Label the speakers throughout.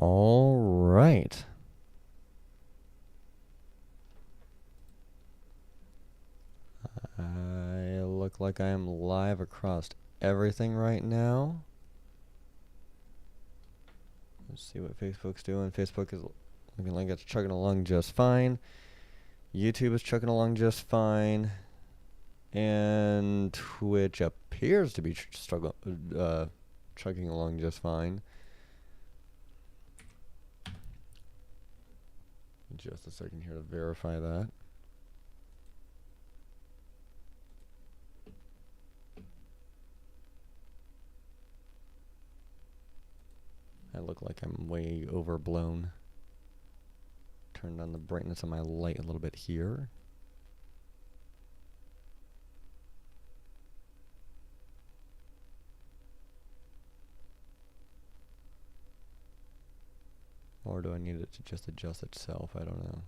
Speaker 1: All right. I look like I am live across everything right now. Let's see what Facebook's doing. Facebook is looking like it's chugging along just fine. YouTube is chugging along just fine. And Twitch appears to be chugging along just fine. Just a second here to verify that. I look like I'm way overblown. Turn down the brightness of my light a little bit here. Or do I need it to just adjust itself? I don't know.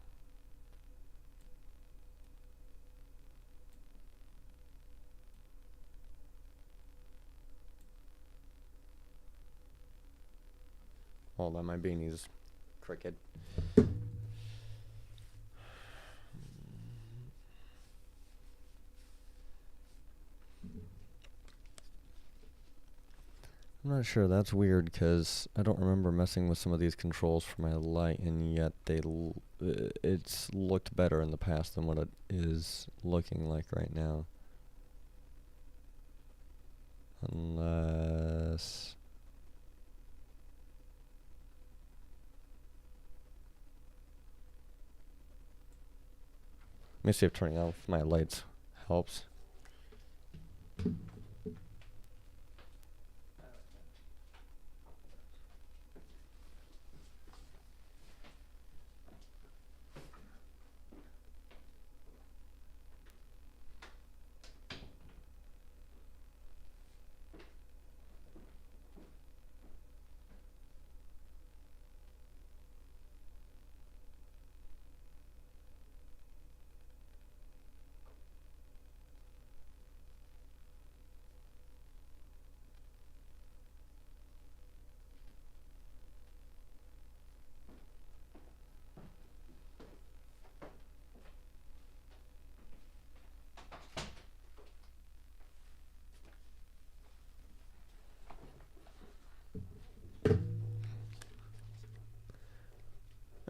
Speaker 1: Hold on, my beanie's crooked. I'm not sure. That's weird because I don't remember messing with some of these controls for my light, and yet it's looked better in the past than what it is looking like right now. Unless... Let me see if turning off my lights helps.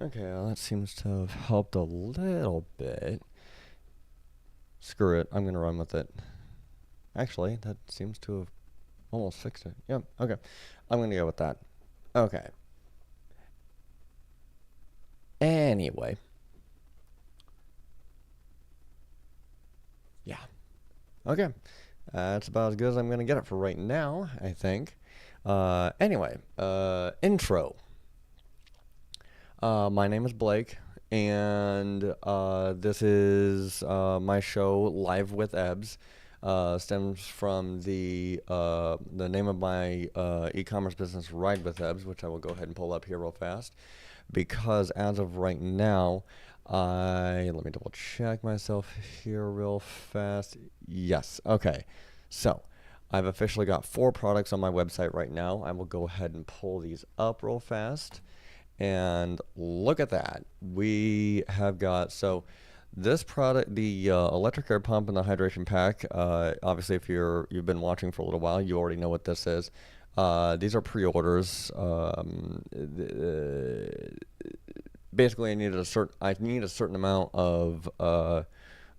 Speaker 1: Okay, well, that seems to have helped a little bit. Screw it, I'm gonna run with it. Actually, that seems to have almost fixed it. Yep, okay. I'm gonna go with that. Okay. Anyway. Yeah. Okay. That's about as good as I'm gonna get it for right now, I think. Anyway, intro. My name is Blake, and this is my show, Live with Ebs. Stems from the name of my e-commerce business, Ride with Ebs, which I will go ahead and pull up here real fast. Because as of right now, let me double check myself here real fast. Yes, okay. So, I've officially got 4 products on my website right now. I will go ahead and pull these up real fast. And look at that. We have got, so this product, the electric air pump and the hydration pack, obviously if you've been watching for a little while, you already know what this is. These are pre-orders. Basically I need a certain amount of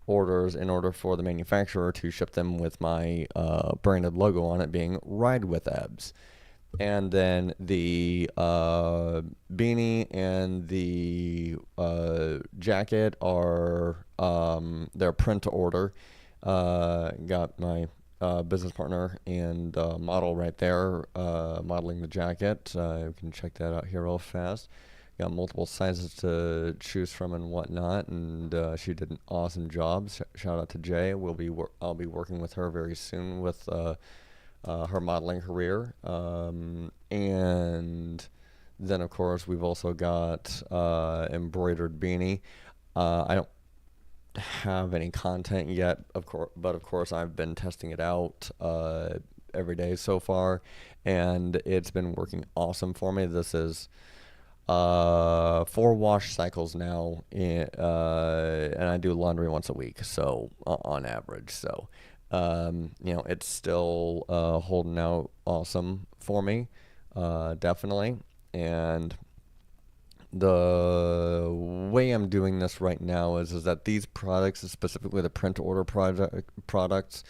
Speaker 1: orders in order for the manufacturer to ship them with my branded logo on it, being Ride with Ebs. And then the beanie and the jacket are they're print to order. Got my business partner and model right there modeling the jacket. You can check that out here real fast. Got multiple sizes to choose from and whatnot, and she did an awesome job. Shout out to Jay. I'll be working with her very soon with her modeling career. And then of course we've also got embroidered beanie. I don't have any content yet, but of course I've been testing it out every day so far, and it's been working awesome for me. This is 4 wash cycles now, and I do laundry once a week, so on average. So, it's still holding out awesome for me, definitely. And the way I'm doing this right now is that these products, specifically the print order products,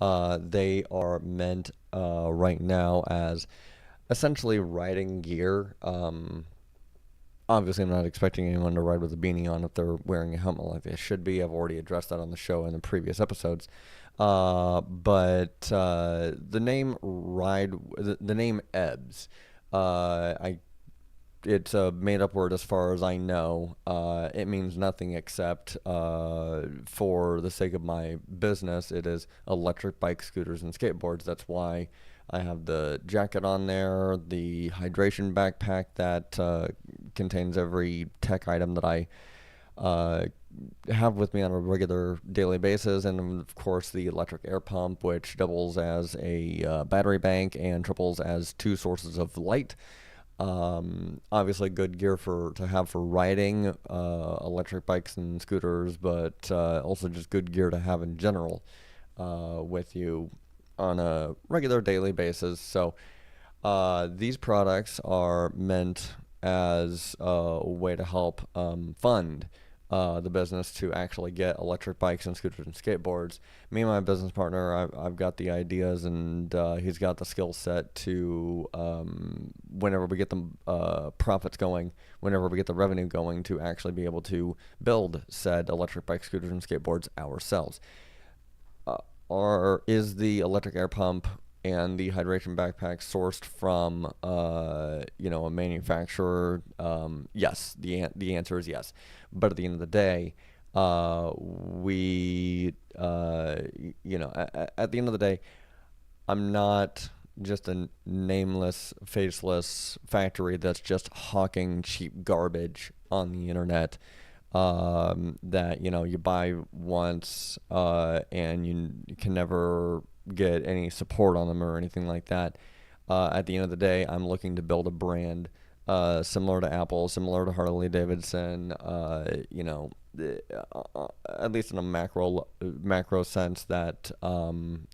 Speaker 1: they are meant right now as essentially riding gear. Obviously, I'm not expecting anyone to ride with a beanie on if they're wearing a helmet like they should be. I've already addressed that on the show in the previous episodes. But the name the name Ebs, I it's a made up word as far as I know. It means nothing except, for the sake of my business, it is electric bike, scooters, and skateboards. That's why I have the jacket on there, the hydration backpack that contains every tech item that I uh, have with me on a regular daily basis, and of course the electric air pump, which doubles as a battery bank and triples as 2 sources of light. Obviously, good gear to have for riding electric bikes and scooters, but also just good gear to have in general with you on a regular daily basis. So these products are meant as a way to help fund the business to actually get electric bikes and scooters and skateboards. Me and my business partner, I've got the ideas, and he's got the skill set to, whenever we get the profits going, whenever we get the revenue going, to actually be able to build said electric bikes, scooters, and skateboards ourselves. Or is the electric air pump and the hydration backpack sourced from a manufacturer? Yes, the answer is yes. But at the end of the day, we at the end of the day, I'm not just a nameless, faceless factory that's just hawking cheap garbage on the internet, that you buy once, and you can never get any support on them or anything like that. At the end of the day, I'm looking to build a brand similar to Apple, similar to Harley Davidson. At least in a macro sense, that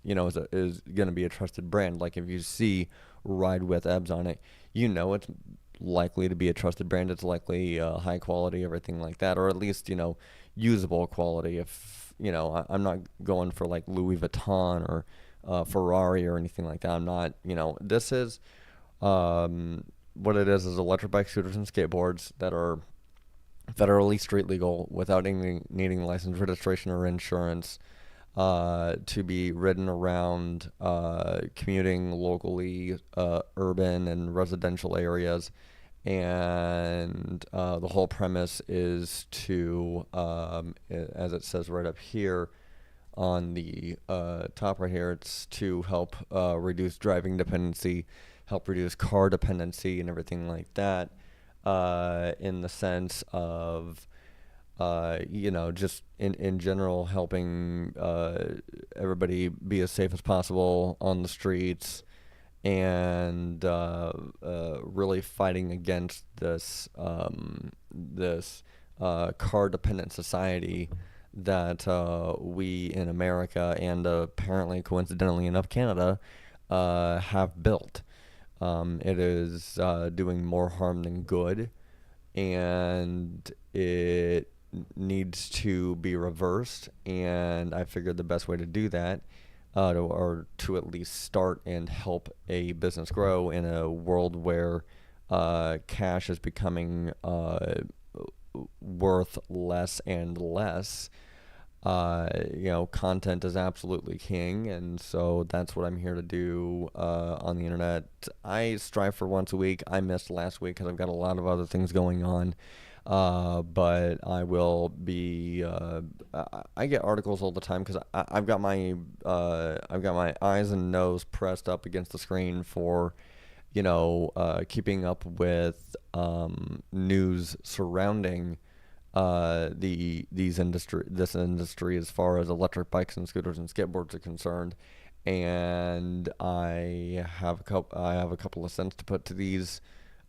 Speaker 1: is going to be a trusted brand. Like if you see Ride with Ebs on it, it's likely to be a trusted brand. It's likely high quality, everything like that, or at least usable quality. If I'm not going for like Louis Vuitton or Ferrari or anything like that. I'm not. This is what it is electric bike, scooters, and skateboards that are federally street legal without needing license, registration, or insurance, to be ridden around, commuting locally, urban and residential areas. And the whole premise is to, as it says right up here on the top right here, it's to help reduce driving dependency, help reduce car dependency, and everything like that, in the sense of, just in general, helping everybody be as safe as possible on the streets, and really fighting against this car dependent society that we in America, and apparently coincidentally enough Canada, have built. It is doing more harm than good, and it needs to be reversed. And I figured the best way to do that, to at least start and help a business grow in a world where cash is becoming worth less and less. Content is absolutely king, and so that's what I'm here to do on the internet. I strive for once a week. I missed last week because I've got a lot of other things going on, but I will be. I get articles all the time because I've got my eyes and nose pressed up against the screen for keeping up with news surrounding this industry as far as electric bikes and scooters and skateboards are concerned. And I have a couple of cents to put to these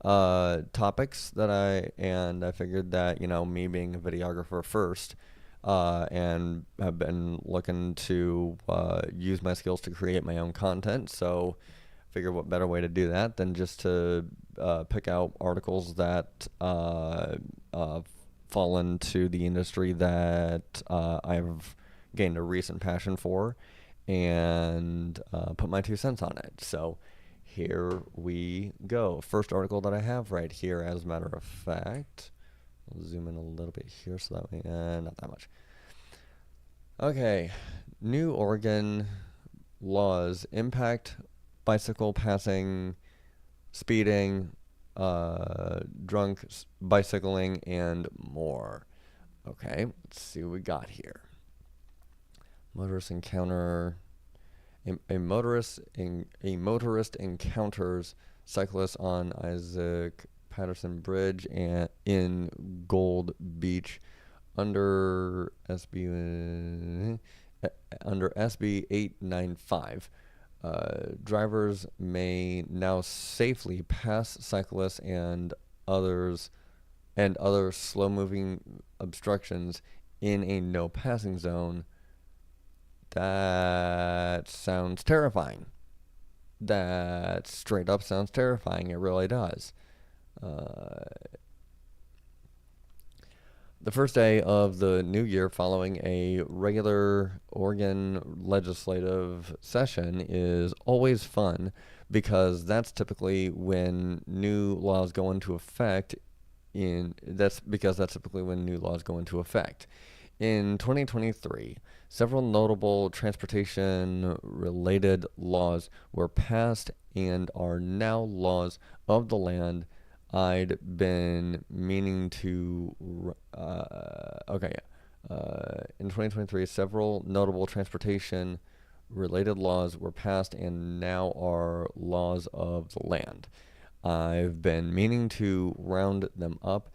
Speaker 1: topics and I figured that, me being a videographer first, and have been looking to use my skills to create my own content. So figure what better way to do that than just to pick out articles that fall into the industry that I've gained a recent passion for, and put my 2 cents on it. So here we go. First article that I have right here, as a matter of fact. I'll zoom in a little bit here so that way, not that much. Okay, New Oregon laws impact bicycle passing, speeding, drunk bicycling, and more. Okay, let's see what we got here. Motorist encounter. A motorist encounters cyclists on Isaac Patterson Bridge and in Gold Beach under SB 895. Drivers may now safely pass cyclists and other slow-moving obstructions in a no passing zone. That sounds terrifying. That straight up sounds terrifying. It really does. The first day of the new year following a regular Oregon legislative session is always fun because that's typically when new laws go into effect. That's typically when new laws go into effect. In 2023, several notable transportation-related laws were passed and are now laws of the land. I'd been meaning to. In 2023, several notable transportation-related laws were passed and now are laws of the land. I've been meaning to round them up.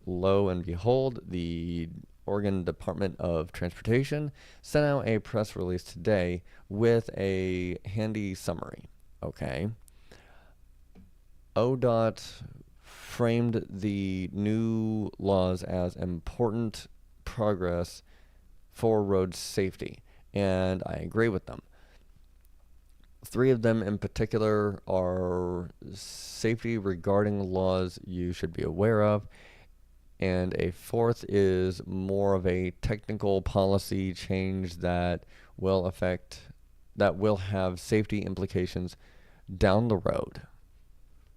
Speaker 1: Lo and behold, the Oregon Department of Transportation sent out a press release today with a handy summary. Okay. ODOT framed the new laws as important progress for road safety, and I agree with them. 3 of them in particular are safety regarding laws you should be aware of, and a 4th is more of a technical policy change that will have safety implications down the road.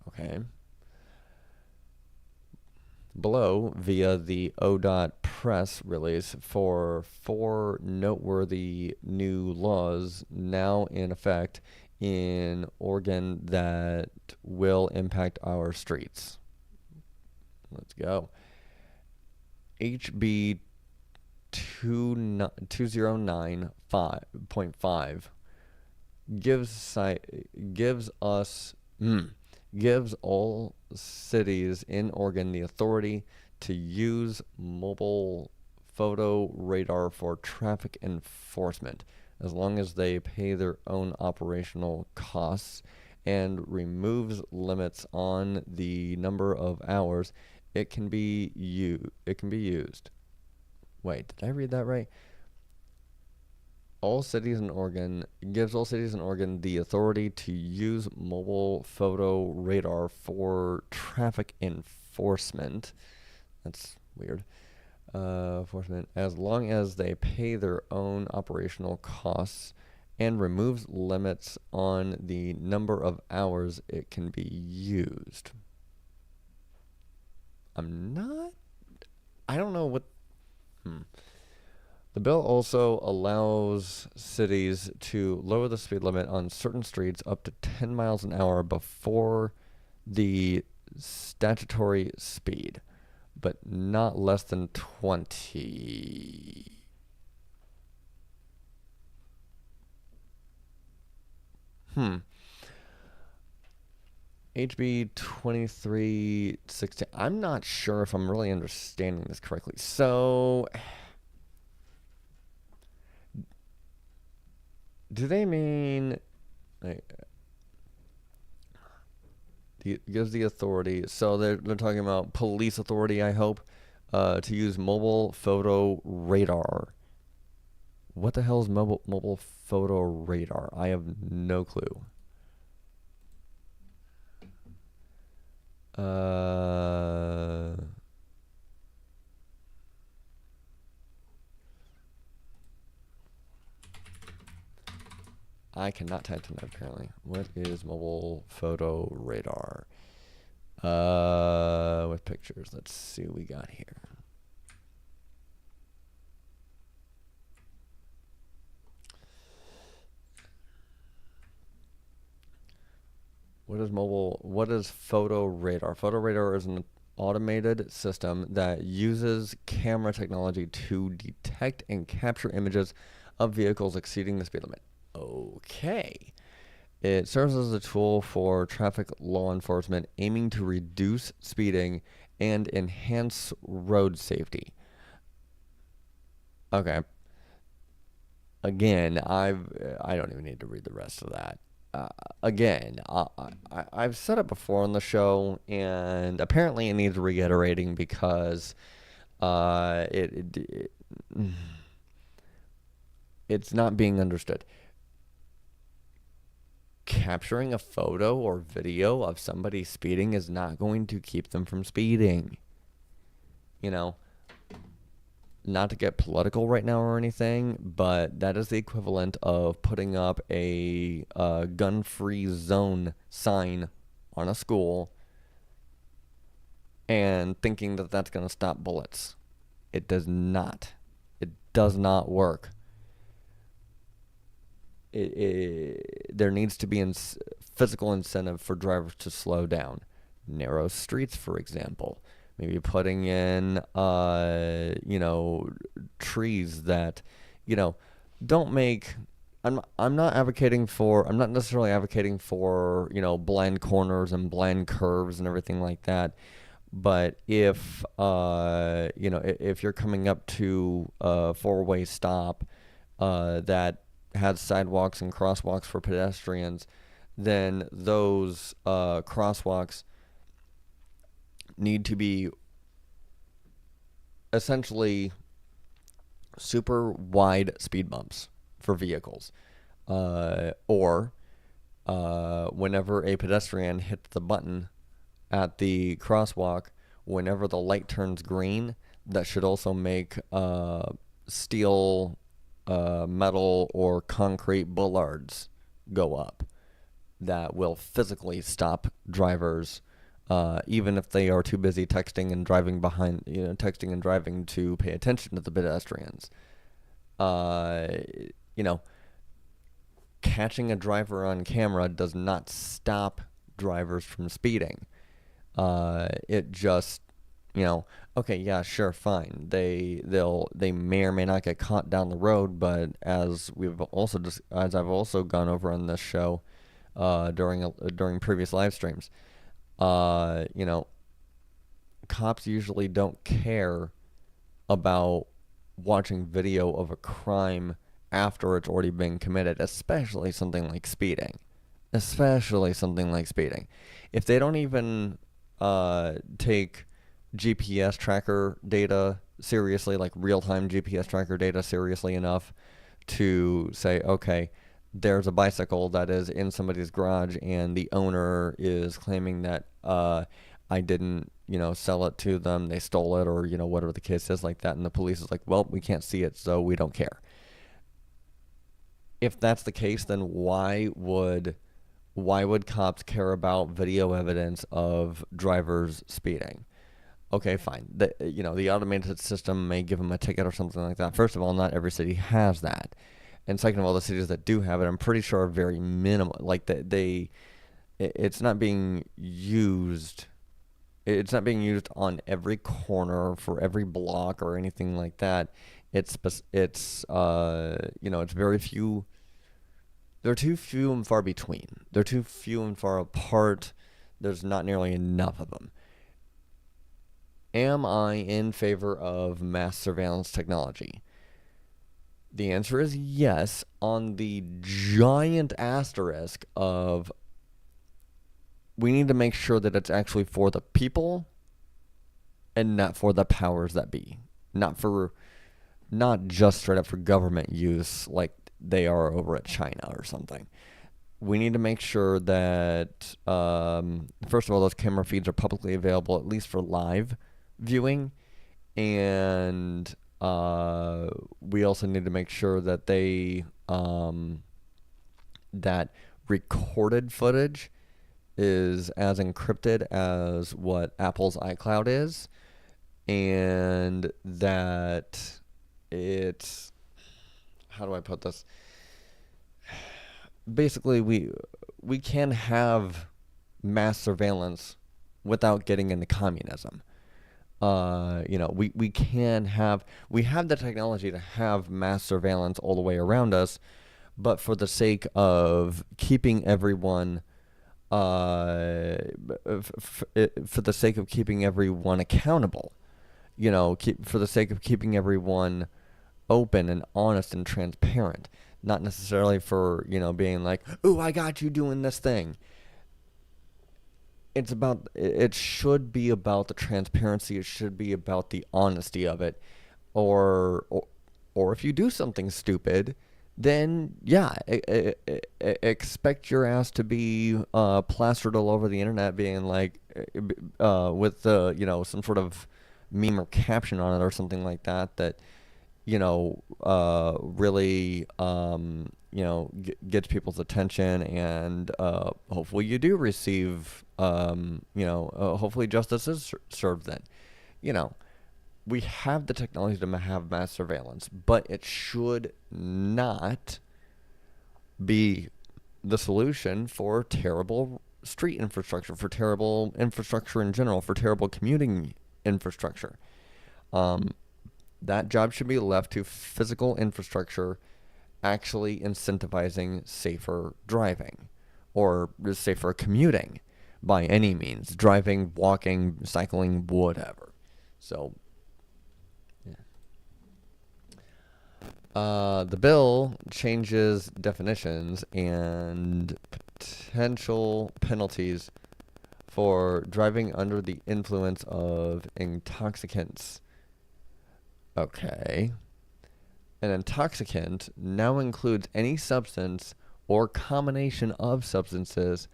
Speaker 1: Okay. Below, via the ODOT press release for 4 noteworthy new laws now in effect in Oregon that will impact our streets. Let's go. HB 2095.5 gives all cities in Oregon the authority to use mobile photo radar for traffic enforcement as long as they pay their own operational costs, and removes limits on the number of hours it can be used. Wait, did I read that right? Gives all cities in Oregon the authority to use mobile photo radar for traffic enforcement. That's weird. Enforcement, as long as they pay their own operational costs, and removes limits on the number of hours it can be used. I don't know what. The bill also allows cities to lower the speed limit on certain streets up to 10 miles an hour before the statutory speed, but not less than 20. HB 2316. I'm not sure if I'm really understanding this correctly. So, do they mean like, gives the authority. So they're talking about police authority, I hope, to use mobile photo radar. What the hell is mobile photo radar? I have no clue. I cannot type tonight apparently. What is mobile photo radar? With pictures. Let's see what we got here. What is photo radar? Photo radar is an automated system that uses camera technology to detect and capture images of vehicles exceeding the speed limit. Okay. It serves as a tool for traffic law enforcement aiming to reduce speeding and enhance road safety. Okay. Again, I don't even need to read the rest of that. Again, I've said it before on the show, and apparently it needs reiterating because it's not being understood. Capturing a photo or video of somebody speeding is not going to keep them from speeding. You know, not to get political right now or anything, but that is the equivalent of putting up a gun-free zone sign on a school and thinking that that's going to stop bullets. It does not. It does not work. There needs to be physical incentive for drivers to slow down. Narrow streets, for example. Maybe putting in, trees that, don't make. I'm not necessarily advocating for, blind corners and blind curves and everything like that. But if you're coming up to a four-way stop that has sidewalks and crosswalks for pedestrians, then those crosswalks need to be essentially super wide speed bumps for vehicles. Or whenever a pedestrian hits the button at the crosswalk, whenever the light turns green, that should also make steel, metal, or concrete bollards go up that will physically stop drivers, even if they are too busy texting and driving to pay attention to the pedestrians. Catching a driver on camera does not stop drivers from speeding. It just, okay, yeah, sure, fine. They may or may not get caught down the road, but as I've also gone over on this show, during previous live streams, cops usually don't care about watching video of a crime after it's already been committed, especially something like speeding. If they don't even take GPS tracker data seriously, like real-time GPS tracker data seriously enough to say, okay, there's a bicycle that is in somebody's garage and the owner is claiming that I didn't, sell it to them, they stole it, or, whatever the case is like that, and the police is like, well, we can't see it, so we don't care. If that's the case, then why would cops care about video evidence of drivers speeding? Okay, fine. The automated system may give them a ticket or something like that. First of all, not every city has that. And second of all, the cities that do have it, I'm pretty sure are very minimal. Like it's not being used. It's not being used on every corner for every block or anything like that. It's very few. They're too few and far between. They're too few and far apart. There's not nearly enough of them. Am I in favor of mass surveillance technology? The answer is yes, on the giant asterisk of we need to make sure that it's actually for the people and not for the powers that be. Not just straight up for government use like they are over at China or something. We need to make sure that, first of all, those camera feeds are publicly available, at least for live viewing. And we also need to make sure that that recorded footage is as encrypted as what Apple's iCloud is, and that it's, how do I put this? Basically, we can have mass surveillance without getting into communism. We have the technology to have mass surveillance all the way around us, but for the sake of keeping everyone, for the sake of keeping everyone accountable, for the sake of keeping everyone open and honest and transparent, not necessarily for, being like, "Ooh, I got you doing this thing." It should be about the transparency. It should be about the honesty of it. Or if you do something stupid, then yeah, expect your ass to be plastered all over the internet, being like, with some sort of meme or caption on it or something like that, that really, gets people's attention, and hopefully you do receive, hopefully justice is served then. We have the technology to have mass surveillance, but it should not be the solution for terrible street infrastructure, for terrible infrastructure in general, for terrible commuting infrastructure. That job should be left to physical infrastructure actually incentivizing safer driving or safer commuting by any means. Driving, walking, cycling, whatever. So, yeah. The bill changes definitions and potential penalties for driving under the influence of intoxicants. Okay. An intoxicant now includes any substance or combination of substances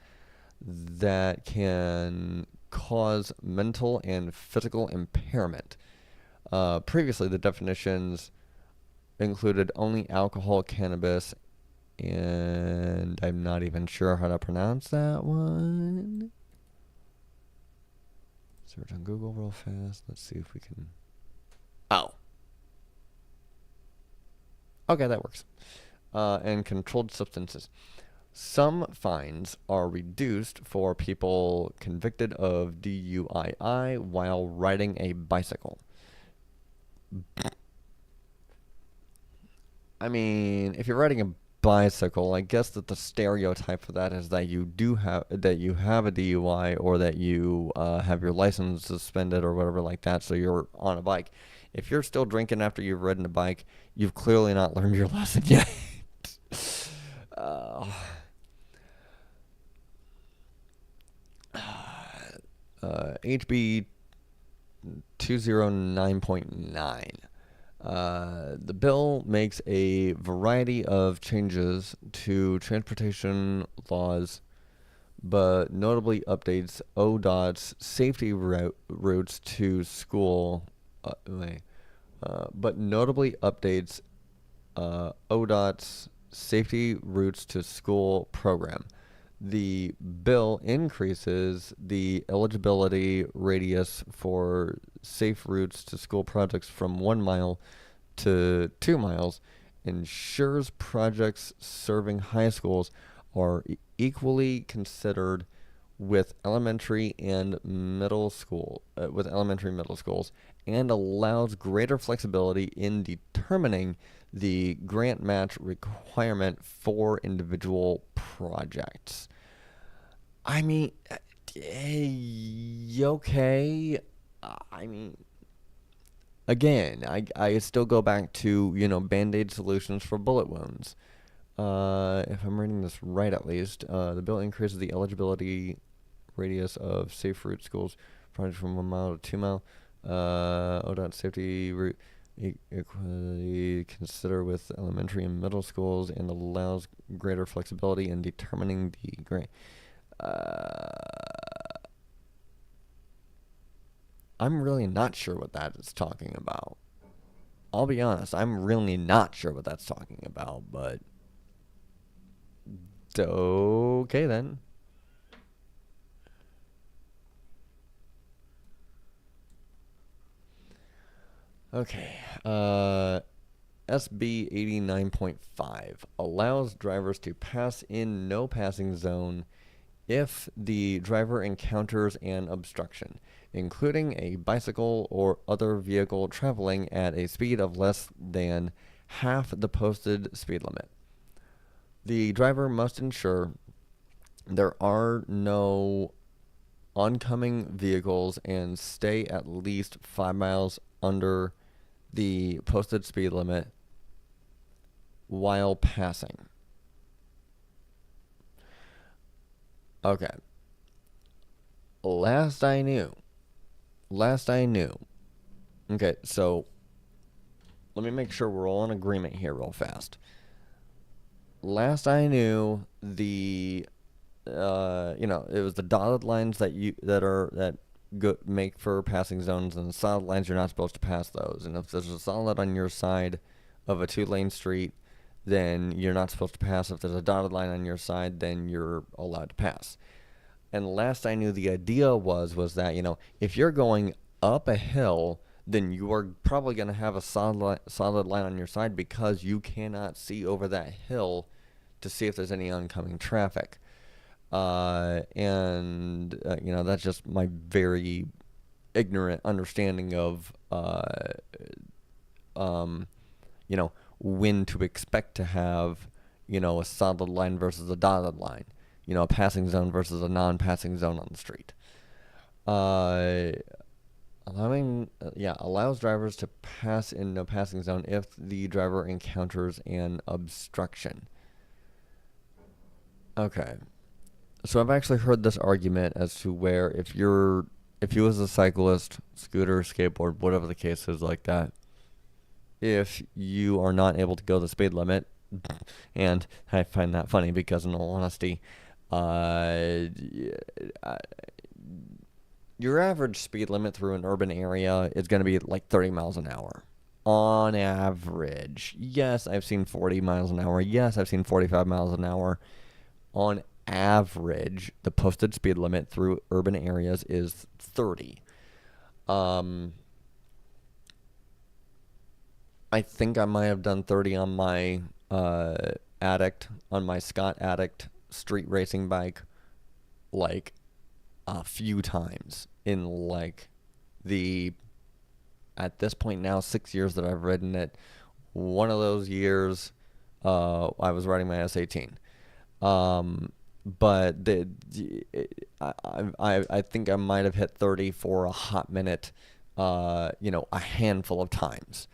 Speaker 1: that can cause mental and physical impairment. Previously, the definitions included only alcohol, cannabis, and I'm not even sure how to pronounce that one. Search on Google real fast. Let's see if we can... Oh. Okay, that works. And controlled substances. Some fines are reduced for people convicted of DUI while riding a bicycle. I mean, if you're riding a bicycle, I guess that the stereotype for that is that you have a DUI, or that you have your license suspended or whatever like that, so you're on a bike. If you're still drinking after you've ridden a bike, you've clearly not learned your lesson yet. HB 209.9. The bill makes a variety of changes to transportation laws, but notably updates ODOT's safety routes to school. But notably updates ODOT's safety routes to school program. The bill increases the eligibility radius for safe routes to school projects from 1 mile to 2 miles, ensures projects serving high schools are equally considered with elementary middle schools, and allows greater flexibility in determining the grant match requirement for individual projects. I mean, okay. I mean, again, I still go back to, Band-Aid solutions for bullet wounds. If I'm reading this right, at least, the bill increases the eligibility radius of safe route schools, project from 1 mile to 2 mile. ODOT safety route equally consider with elementary and middle schools and allows greater flexibility in determining the grade. I'm really not sure what that is talking about. I'll be honest, I'm really not sure what that's talking about, but okay then. Okay. SB 89.5 allows drivers to pass in no passing zone if the driver encounters an obstruction, including a bicycle or other vehicle traveling at a speed of less than half the posted speed limit. The driver must ensure there are no oncoming vehicles and stay at least 5 miles under the posted speed limit while passing. Okay. Last I knew. Okay, so let me make sure we're all in agreement here real fast. Last I knew, it was the dotted lines that make for passing zones, and the solid lines you're not supposed to pass those. And if there's a solid on your side of a 2-lane street, then you're not supposed to pass. If there's a dotted line on your side, then you're allowed to pass. And last I knew, the idea was that, if you're going up a hill, then you are probably going to have a solid line on your side because you cannot see over that hill to see if there's any oncoming traffic. That's just my very ignorant understanding of, when to expect to have, a solid line versus a dotted line, a passing zone versus a non-passing zone on the street. Allows drivers to pass in no passing zone if the driver encounters an obstruction. Okay. So I've actually heard this argument as to where if you as a cyclist, scooter, skateboard, whatever the case is like that, if you are not able to go the speed limit, and I find that funny because in all honesty, your average speed limit through an urban area is going to be like 30 miles an hour. On average. Yes, I've seen 40 miles an hour. Yes, I've seen 45 miles an hour. On average, the posted speed limit through urban areas is 30. I think I might have done 30 on my Scott Addict street racing bike, like a few times in at this point now 6 years that I've ridden it. One of those years, I was riding my S18. But I think I might have hit 30 for a hot minute, a handful of times.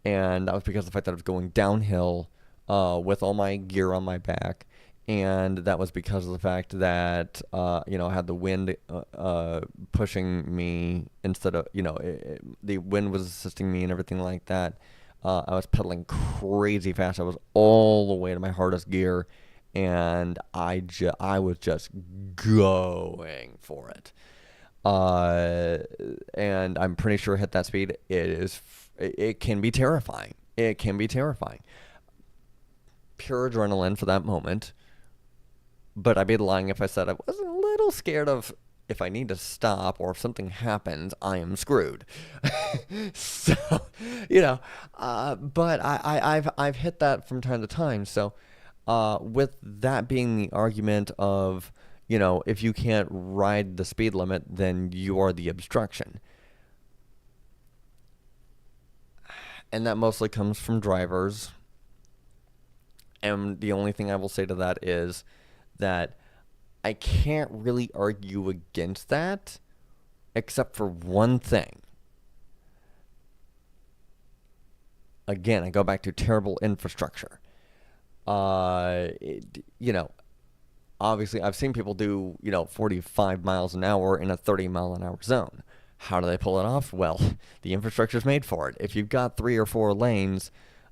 Speaker 1: And that was because of the fact that I was going downhill with all my gear on my back. And that was because of the fact that, I had the wind pushing me instead of, the wind was assisting me and everything like that. I was pedaling crazy fast. I was all the way to my hardest gear. And I was just going for it. And I'm pretty sure hit that speed. It can be terrifying. It can be terrifying. Pure adrenaline for that moment. But I'd be lying if I said I wasn't a little scared of if I need to stop or if something happens, I am screwed. So, but I've hit that from time to time. So, with that being the argument of, if you can't ride the speed limit, then you are the obstruction. And that mostly comes from drivers. And the only thing I will say to that is that I can't really argue against that, except for one thing. Again, I go back to terrible infrastructure. obviously, I've seen people do, 45 miles an hour in a 30-mile-an-hour zone. How do they pull it off? Well, the infrastructure's made for it. If you've got 3 or 4 lanes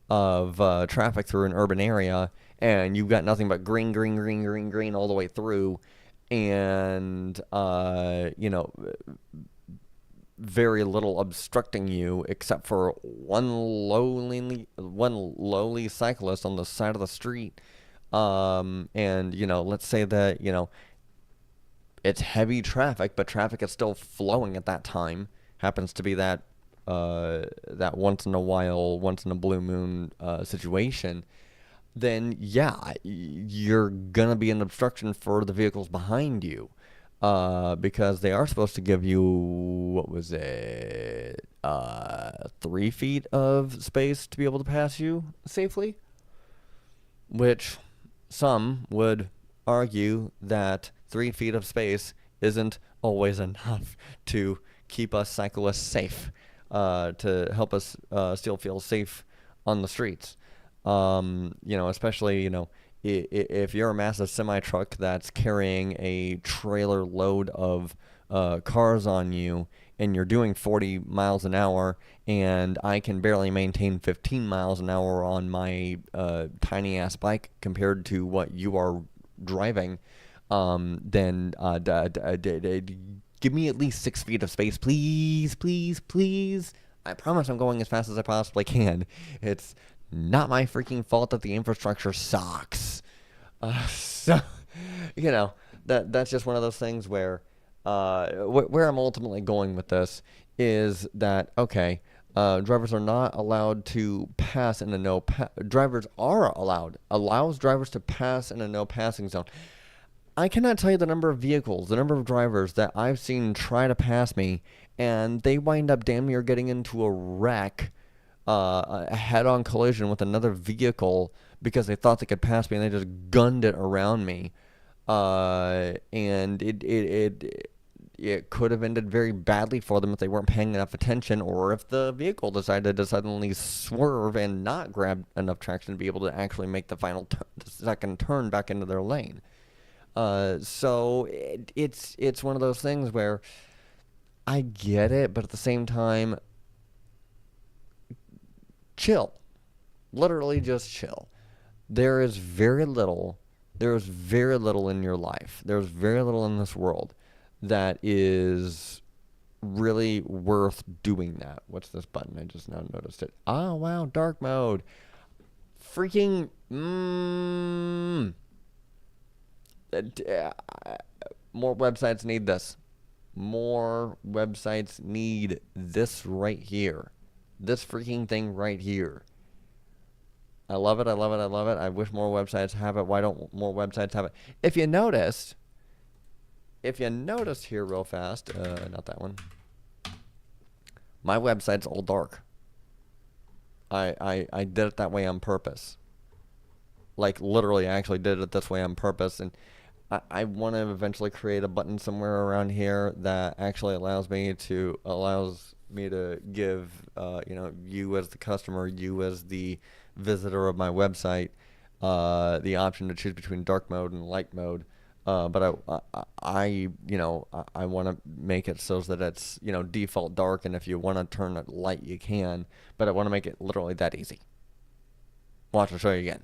Speaker 1: of traffic through an urban area, and you've got nothing but green, green, green, green, green all the way through, and very little obstructing you except for one lowly cyclist on the side of the street. And let's say that it's heavy traffic, but traffic is still flowing at that time. Happens to be that once in a while, once in a blue moon situation. Then yeah, you're gonna be an obstruction for the vehicles behind you, because they are supposed to give you, what was it, 3 feet of space to be able to pass you safely, which some would argue that 3 feet of space isn't always enough to keep us cyclists safe, to help us still feel safe on the streets. Especially, if you're a massive semi-truck that's carrying a trailer load of cars on you, and you're doing 40 miles an hour, and I can barely maintain 15 miles an hour on my tiny-ass bike compared to what you are driving, then give me at least 6 feet of space, please, please, please. I promise I'm going as fast as I possibly can. It's not my freaking fault that the infrastructure sucks. So, that's just one of those things where I'm ultimately going with this is that, okay, drivers are not allowed to pass in a allows drivers to pass in a no passing zone. I cannot tell you the number of drivers that I've seen try to pass me, and they wind up damn near getting into a wreck, a head-on collision with another vehicle because they thought they could pass me, and they just gunned it around me. And it could have ended very badly for them if they weren't paying enough attention, or if the vehicle decided to suddenly swerve and not grab enough traction to be able to actually make the second turn back into their lane. So it's one of those things where I get it, but at the same time, chill. Literally just chill. There is very little in your life. There's very little in this world that is really worth doing that. What's this button? I just now noticed it. Oh, wow, dark mode. Freaking, more websites need this. More websites need this right here. This freaking thing right here. I love it, I love it, I love it. I wish more websites have it. Why don't more websites have it? If you noticed here real fast, not that one. My website's all dark. I did it that way on purpose. Like, literally, I actually did it this way on purpose. And I want to eventually create a button somewhere around here that actually allows me to give, you as the customer, you as the visitor of my website, the option to choose between dark mode and light mode. But I want to make it so that it's, default dark, and if you want to turn it light, you can. But I want to make it literally that easy. Watch, I'll show you again.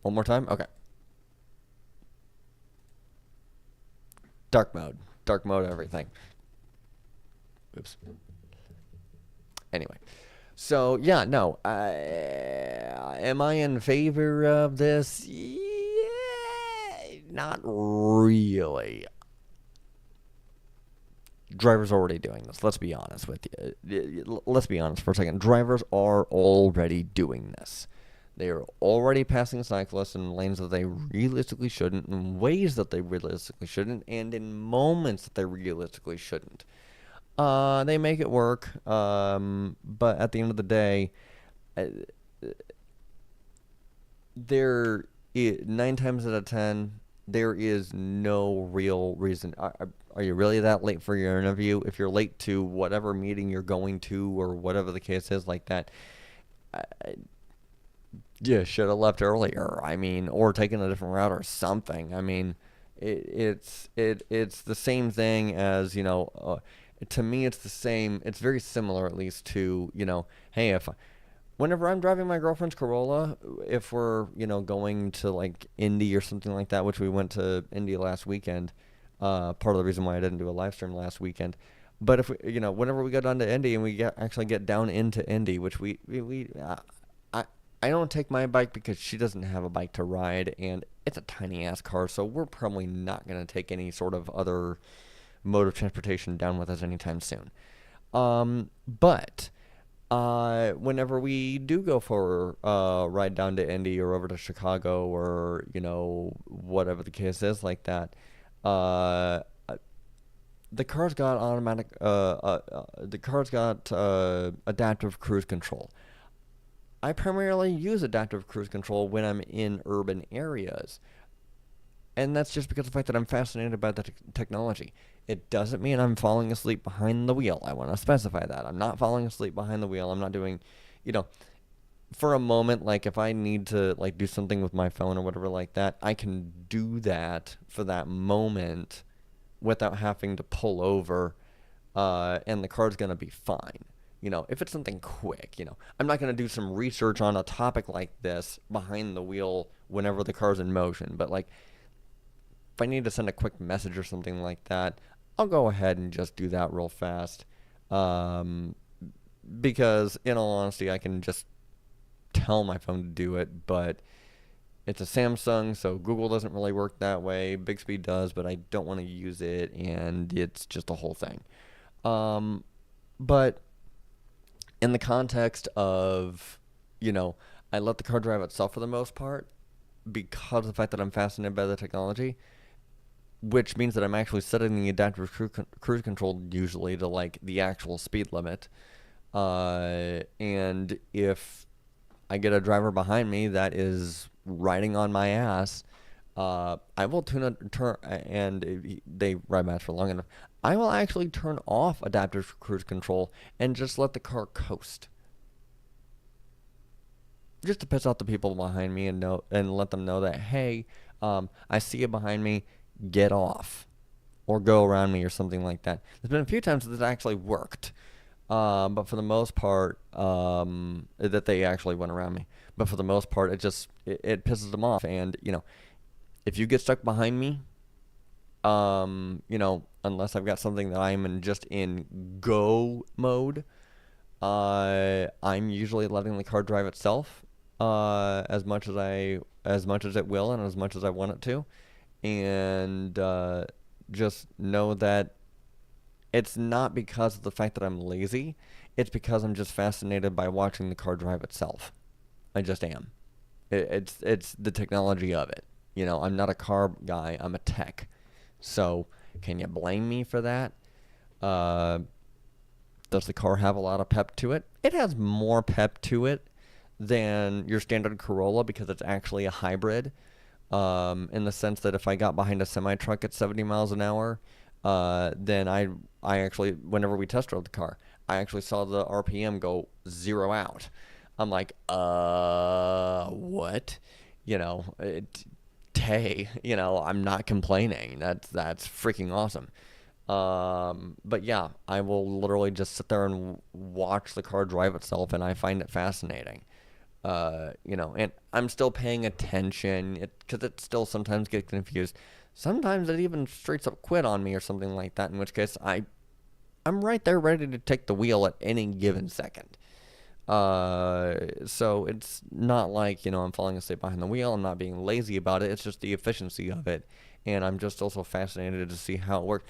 Speaker 1: One more time? Okay. Dark mode, everything. Oops. Anyway. So, yeah, no. Am I in favor of this? Yeah, not really. Drivers are already doing this. Let's be honest with you. Let's be honest for a second. Drivers are already doing this. They are already passing cyclists in lanes that they realistically shouldn't, in ways that they realistically shouldn't, and in moments that they realistically shouldn't. They make it work, but at the end of the day, 9 times out of 10, there is no real reason. Are you really that late for your interview? If you're late to whatever meeting you're going to, or whatever the case is like that, Yeah, should have left earlier. I mean, or taken a different route or something. I mean, it's the same thing as to me, it's the same. It's very similar, at least, to hey, if whenever I'm driving my girlfriend's Corolla, if we're going to like Indy or something like that, which we went to Indy last weekend. Part of the reason why I didn't do a live stream last weekend. But if we, whenever we go down to Indy and actually get down into Indy, which I I don't take my bike because she doesn't have a bike to ride, and it's a tiny ass car, so we're probably not gonna take any sort of other mode of transportation down with us anytime soon. But whenever we do go for a ride down to Indy or over to Chicago or whatever the case is like that, uh, the car's got adaptive cruise control. I primarily use adaptive cruise control when I'm in urban areas. And that's just because of the fact that I'm fascinated by the technology. It doesn't mean I'm falling asleep behind the wheel. I want to specify that. I'm not falling asleep behind the wheel. I'm not doing, you know, for a moment, like if I need to like do something with my phone or whatever like that, I can do that for that moment without having to pull over, and the car's gonna be fine. If it's something quick, I'm not gonna do some research on a topic like this behind the wheel whenever the car's in motion. But like, if I need to send a quick message or something like that, I'll go ahead and just do that real fast. Um, because in all honesty, I can just tell my phone to do it, but it's a Samsung, so Google doesn't really work that way. Bixby does, but I don't want to use it, and it's just a whole thing. But in the context of, I let the car drive itself for the most part because of the fact that I'm fascinated by the technology, which means that I'm actually setting the adaptive cruise control usually to like the actual speed limit. And if I get a driver behind me that is riding on my ass, I will turn, and if they ride my ass for long enough, I will actually turn off adaptive cruise control and just let the car coast, just to piss off the people behind me and let them know that, hey, I see you behind me, get off, or go around me or something like that. There's been a few times that this actually worked, but for the most part, that they actually went around me. But for the most part, it pisses them off. And if you get stuck behind me, unless I've got something that I'm just in go mode, I'm usually letting the car drive itself, as much as it will and as much as I want it to, and just know that it's not because of the fact that I'm lazy. It's because I'm just fascinated by watching the car drive itself. I just am. It's the technology of it. I'm not a car guy. I'm a tech. So can you blame me for that? Does the car have a lot of pep to it? It has more pep to it than your standard Corolla because it's actually a hybrid. In the sense that if I got behind a semi truck at 70 miles an hour, then I actually, whenever we test drove the car, I actually saw the RPM go zero out. I'm like, what? Hey, I'm not complaining. That's freaking awesome. But yeah, I will literally just sit there and watch the car drive itself, and I find it fascinating. And I'm still paying attention because it still sometimes gets confused. Sometimes it even straight up quit on me or something like that, in which case I'm right there ready to take the wheel at any given second. So it's not like, I'm falling asleep behind the wheel. I'm not being lazy about it. It's just the efficiency of it. And I'm just also fascinated to see how it works.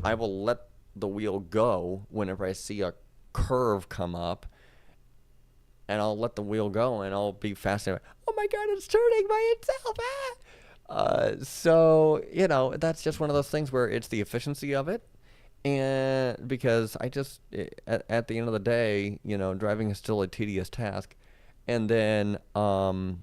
Speaker 1: I will let the wheel go whenever I see a curve come up, and I'll let the wheel go, and I'll be fascinated. Oh my God, it's turning by itself. So, that's just one of those things where it's the efficiency of it. And because at the end of the day, driving is still a tedious task. And then, on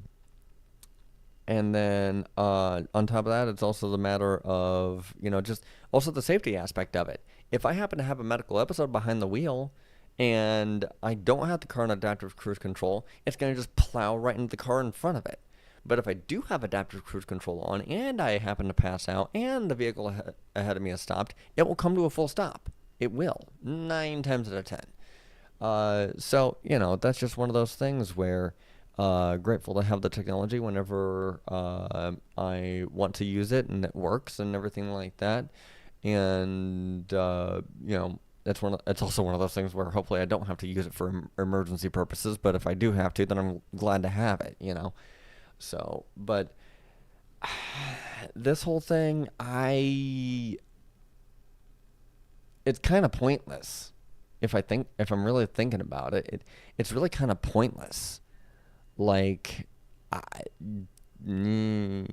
Speaker 1: top of that, it's also the matter of, just also the safety aspect of it. If I happen to have a medical episode behind the wheel, and I don't have the car on adaptive cruise control, it's going to just plow right into the car in front of it. But if I do have adaptive cruise control on and I happen to pass out and the vehicle ahead of me has stopped, it will come to a full stop. It will, 9 times out of 10. So, that's just one of those things where grateful to have the technology whenever I want to use it and it works and everything like that. And, it's also one of those things where hopefully I don't have to use it for emergency purposes, but if I do have to, then I'm glad to have it. So, but this whole thing, it's kind of pointless. If I'm really thinking about it, it's really kind of pointless. Like, I, mm,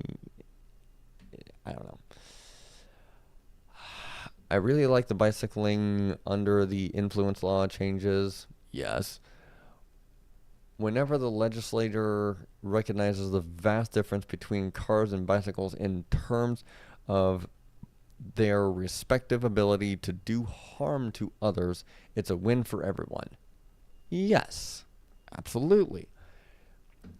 Speaker 1: I don't know. I really like the bicycling under the influence law changes. Yes. Whenever the legislator recognizes the vast difference between cars and bicycles in terms of their respective ability to do harm to others, it's a win for everyone. Yes, absolutely.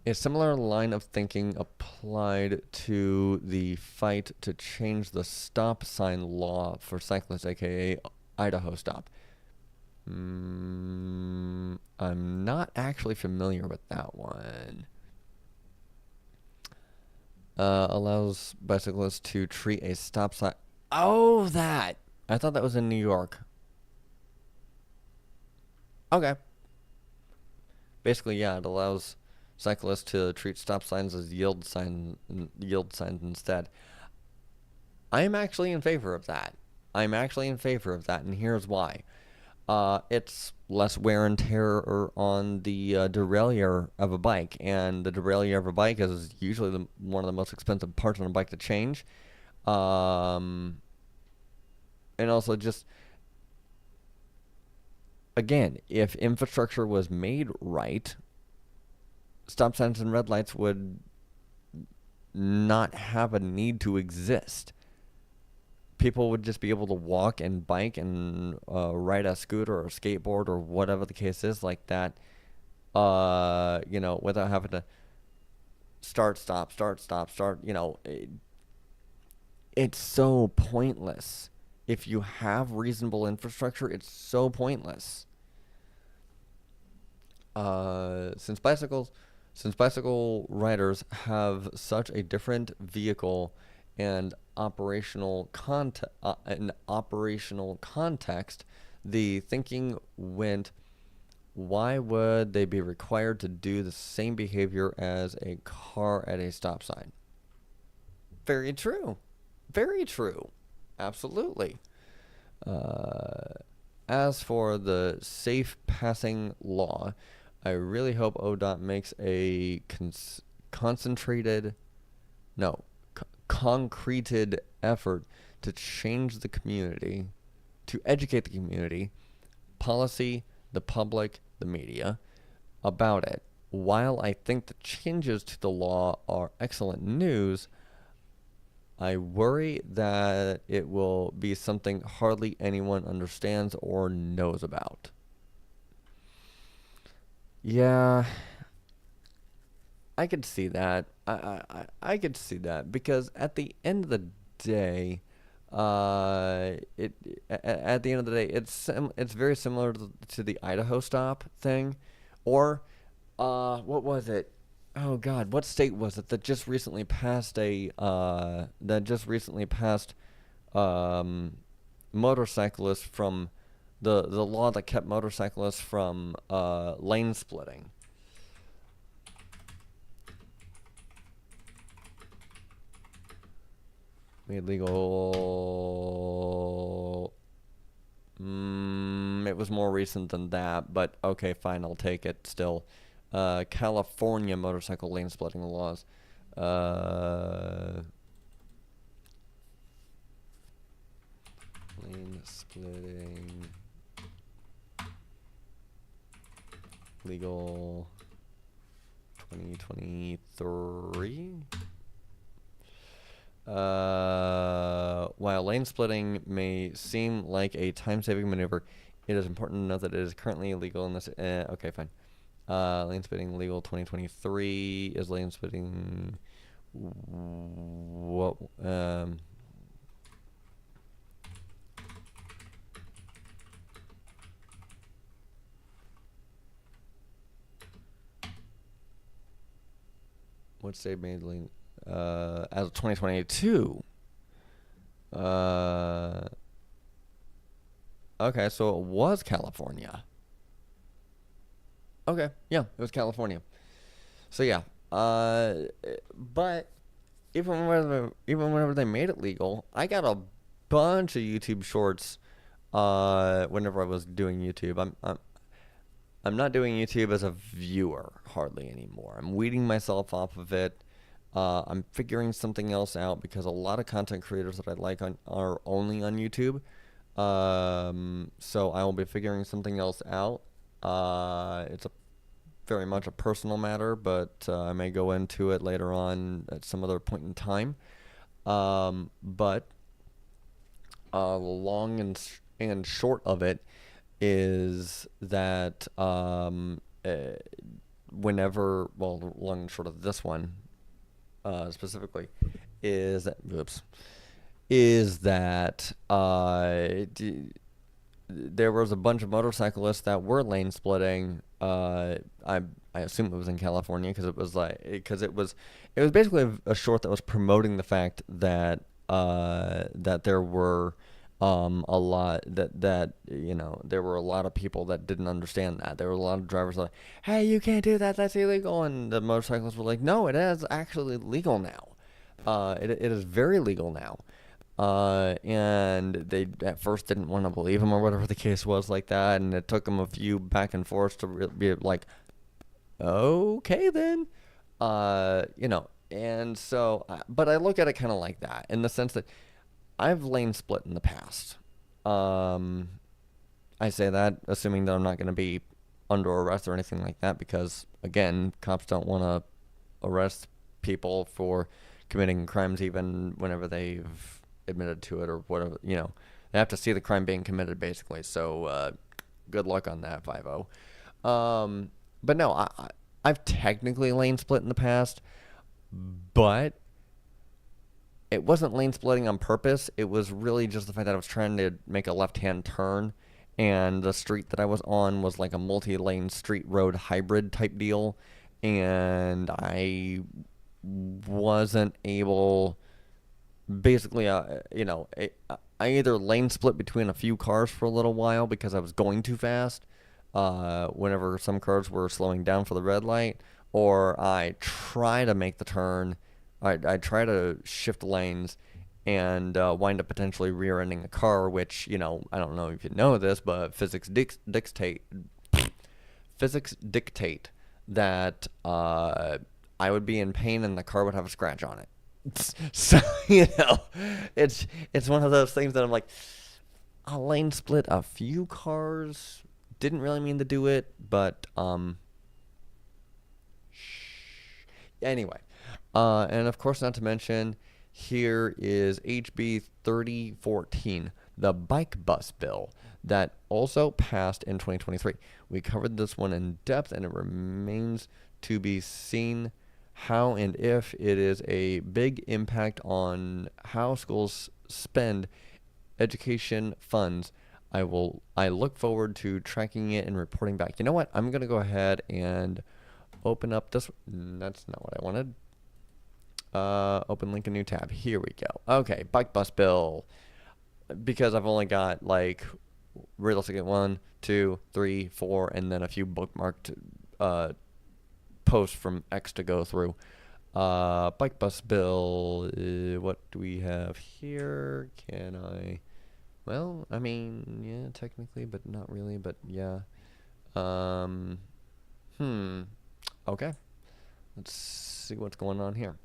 Speaker 1: A similar line of thinking applied to the fight to change the stop sign law for cyclists, aka Idaho Stop. I'm not actually familiar with that one. Allows bicyclists to treat a stop sign. Oh, that! I thought that was in New York. Okay. Basically, yeah, it allows cyclists to treat stop signs as yield signs instead. I'm actually in favor of that. And here's why. It's less wear and tear on the derailleur of a bike, and the derailleur of a bike is usually one of the most expensive parts on a bike to change. And also just, again, if infrastructure was made right, stop signs and red lights would not have a need to exist. People would just be able to walk and bike and ride a scooter or a skateboard or whatever the case is like that, without having to start, stop, start, stop, start. It's so pointless. If you have reasonable infrastructure, it's so pointless. Since bicycle riders have such a different vehicle and operational context, the thinking went, why would they be required to do the same behavior as a car at a stop sign? Very true. Very true. Absolutely. As for the safe passing law, I really hope ODOT makes a concreted effort to change the community, to educate the community, policy, the public, the media, about it. While I think the changes to the law are excellent news, I worry that it will be something hardly anyone understands or knows about. Yeah, I could see that. I could see that because at the end of the day, at the end of the day, it's very similar to the Idaho Stop thing, or what was it? Oh God, what state was it that just recently passed motorcyclists from the law that kept motorcyclists from lane splitting? Made legal. It was more recent than that, but okay, fine, I'll take it still. California motorcycle lane splitting laws. Lane splitting legal 2023. While lane splitting may seem like a time-saving maneuver, It is important to note that it is currently illegal in this. Okay, fine. Lane splitting legal 2023. Is lane splitting what? What state made lane? As of 2022. Okay, so it was California. Okay, yeah, it was California. So yeah, but even whenever they made it legal, I got a bunch of YouTube shorts. Whenever I was doing YouTube, I'm not doing YouTube as a viewer hardly anymore. I'm weeding myself off of it. I'm figuring something else out because a lot of content creators that I like are only on YouTube. So I will be figuring something else out. It's a very much a personal matter, but I may go into it later on at some other point in time. But long and short of it is that whenever, well, long and short of this one specifically is that, oops, is that there was a bunch of motorcyclists that were lane splitting. I assume it was in California because it was basically a short that was promoting the fact that that there were a lot that there were a lot of people that didn't understand that. There were a lot of drivers like, hey, you can't do that, that's illegal, and the motorcyclists were like, no, it is actually legal now. It is very legal now. And they at first didn't want to believe him or whatever the case was like that, and it took them a few back and forths to be like, okay then, and so, but I look at it kind of like that in the sense that I've lane split in the past. I say that assuming that I'm not going to be under arrest or anything like that because, again, cops don't want to arrest people for committing crimes even whenever they've admitted to it or whatever. They have to see the crime being committed basically. So good luck on that, 5-0. But no, I've technically lane split in the past, but it wasn't lane splitting on purpose. It was really just the fact that I was trying to make a left-hand turn, and the street that I was on was like a multi-lane street road hybrid type deal, and I wasn't able. Basically, I either lane split between a few cars for a little while because I was going too fast, whenever some cars were slowing down for the red light, or I try to make the turn. I try to shift lanes and wind up potentially rear-ending a car, which, I don't know if you know this, but physics dictate that I would be in pain and the car would have a scratch on it. So, it's one of those things that I'm like, I lane split a few cars. Didn't really mean to do it, but anyway. And of course, not to mention, here is HB 3014, the bike bus bill that also passed in 2023. We covered this one in depth, and it remains to be seen how and if it is a big impact on how schools spend education funds. I look forward to tracking it and reporting back. You know what? I'm going to go ahead and open up this. That's not what I wanted. Open link a new tab. Here we go. Okay, bike bus bill. Because I've only got like realistically 1, 2, 3, 4, and then a few bookmarked posts from X to go through. Bike bus bill. What do we have here? Can I? Well, I mean, yeah, technically, but not really. But yeah. Okay. Let's see what's going on here.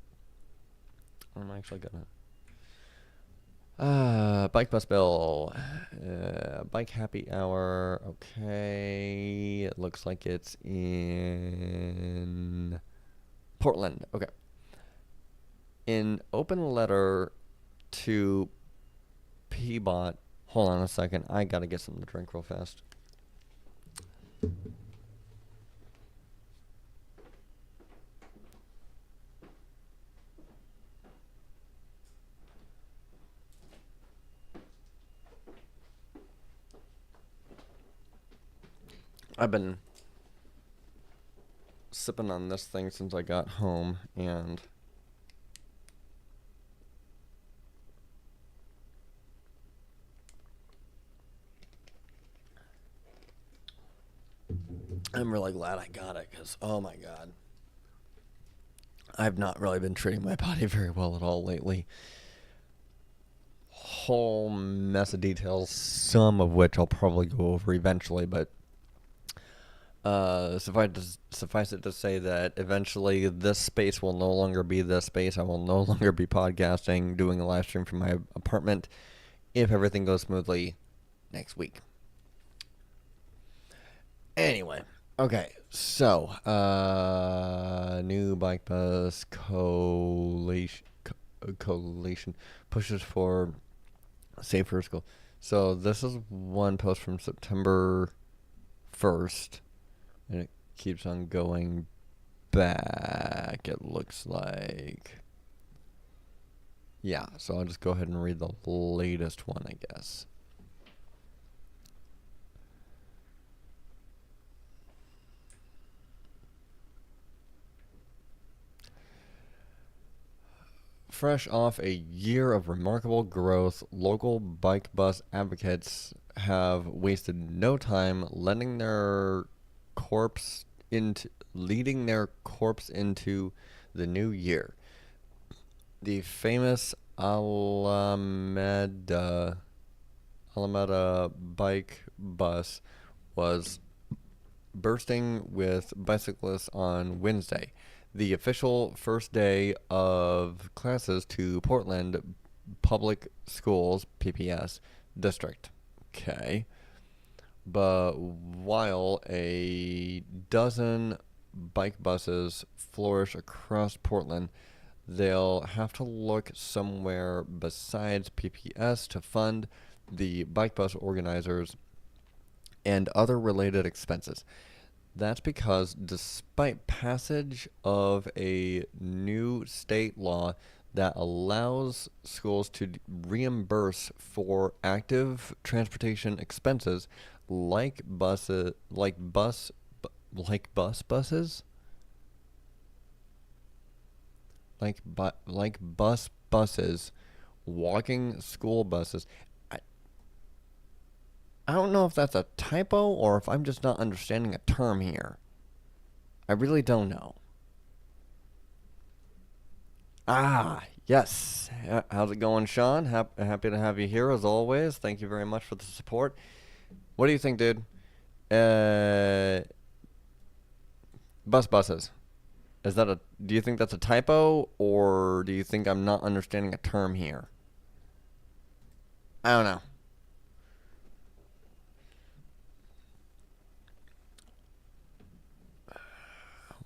Speaker 1: I'm actually gonna bike bus bill, bike happy hour. Okay, it looks like it's in Portland. Okay, in open letter to Peabot. Hold on a second, I gotta get something to drink real fast. I've been sipping on this thing since I got home, and I'm really glad I got it because, oh my god, I've not really been treating my body very well at all lately. Whole mess of details, some of which I'll probably go over eventually, but suffice it to say that eventually this space will no longer be this space. I will no longer be podcasting, doing a live stream from my apartment, if everything goes smoothly next week. Anyway, okay, so new bike bus coalition pushes for safer school. So this is one post from September 1st, and it keeps on going back, it looks like. Yeah, so I'll just go ahead and read the latest one, I guess. Fresh off a year of remarkable growth, local bike bus advocates have wasted no time leading their corpse into the new year. The famous Alameda bike bus was bursting with bicyclists on Wednesday, the official first day of classes to Portland Public Schools PPS district. Okay. But while a dozen bike buses flourish across Portland, they'll have to look somewhere besides PPS to fund the bike bus organizers and other related expenses. That's because despite passage of a new state law that allows schools to reimburse for active transportation expenses like bus buses, walking school buses. I don't know if that's a typo or if I'm just not understanding a term here. I really don't know. Ah, yes. How's it going, Sean? Happy to have you here as always. Thank you very much for the support. What do you think, dude? Buses. Do you think that's a typo, or do you think I'm not understanding a term here? I don't know.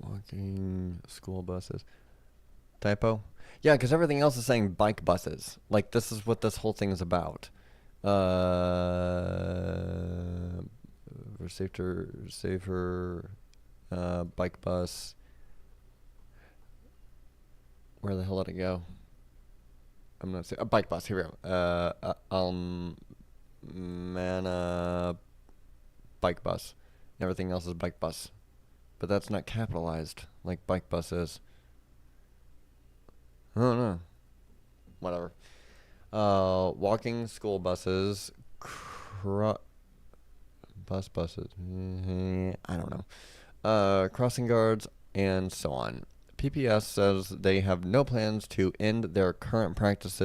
Speaker 1: Walking school buses. Typo? Yeah, because everything else is saying bike buses. Like, this is what this whole thing is about. For safer bike bus. Where the hell did it go? I'm not saying a bike bus. Here we go. Mana bike bus. Everything else is bike bus. But that's not capitalized like bike bus is. I don't know. Whatever. Walking school buses. Buses. I don't know. Crossing guards and so on. PPS says they have no plans to end their current practice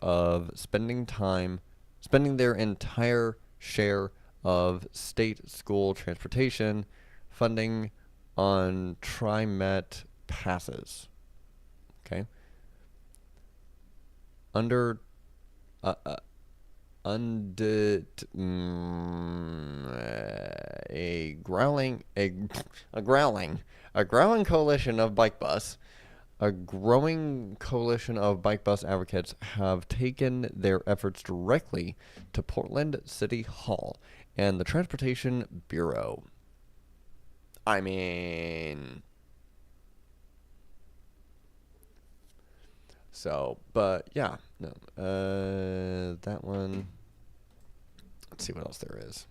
Speaker 1: of spending their entire share of state school transportation funding on TriMet passes. Okay. Under a growing coalition of bike bus advocates have taken their efforts directly to Portland City Hall and the Transportation Bureau. I mean, so, but yeah, no, that one. Let's see what else there is.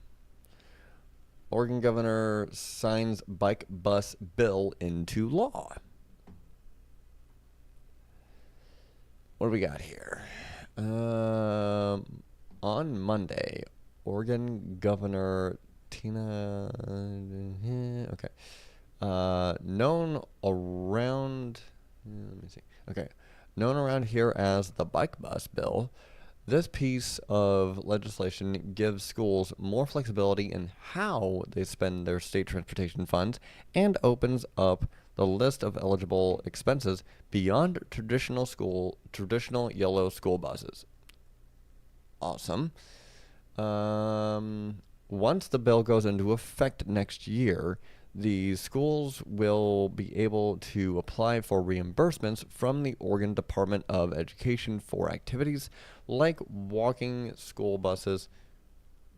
Speaker 1: Oregon governor signs bike bus bill into law. What do we got here? On Monday, Oregon Governor Tina, okay, known around, let me see, okay, known around here as the bike bus bill. This piece of legislation gives schools more flexibility in how they spend their state transportation funds and opens up the list of eligible expenses beyond traditional yellow school buses. Awesome. Once the bill goes into effect next year, the schools will be able to apply for reimbursements from the Oregon Department of Education for activities like walking school buses.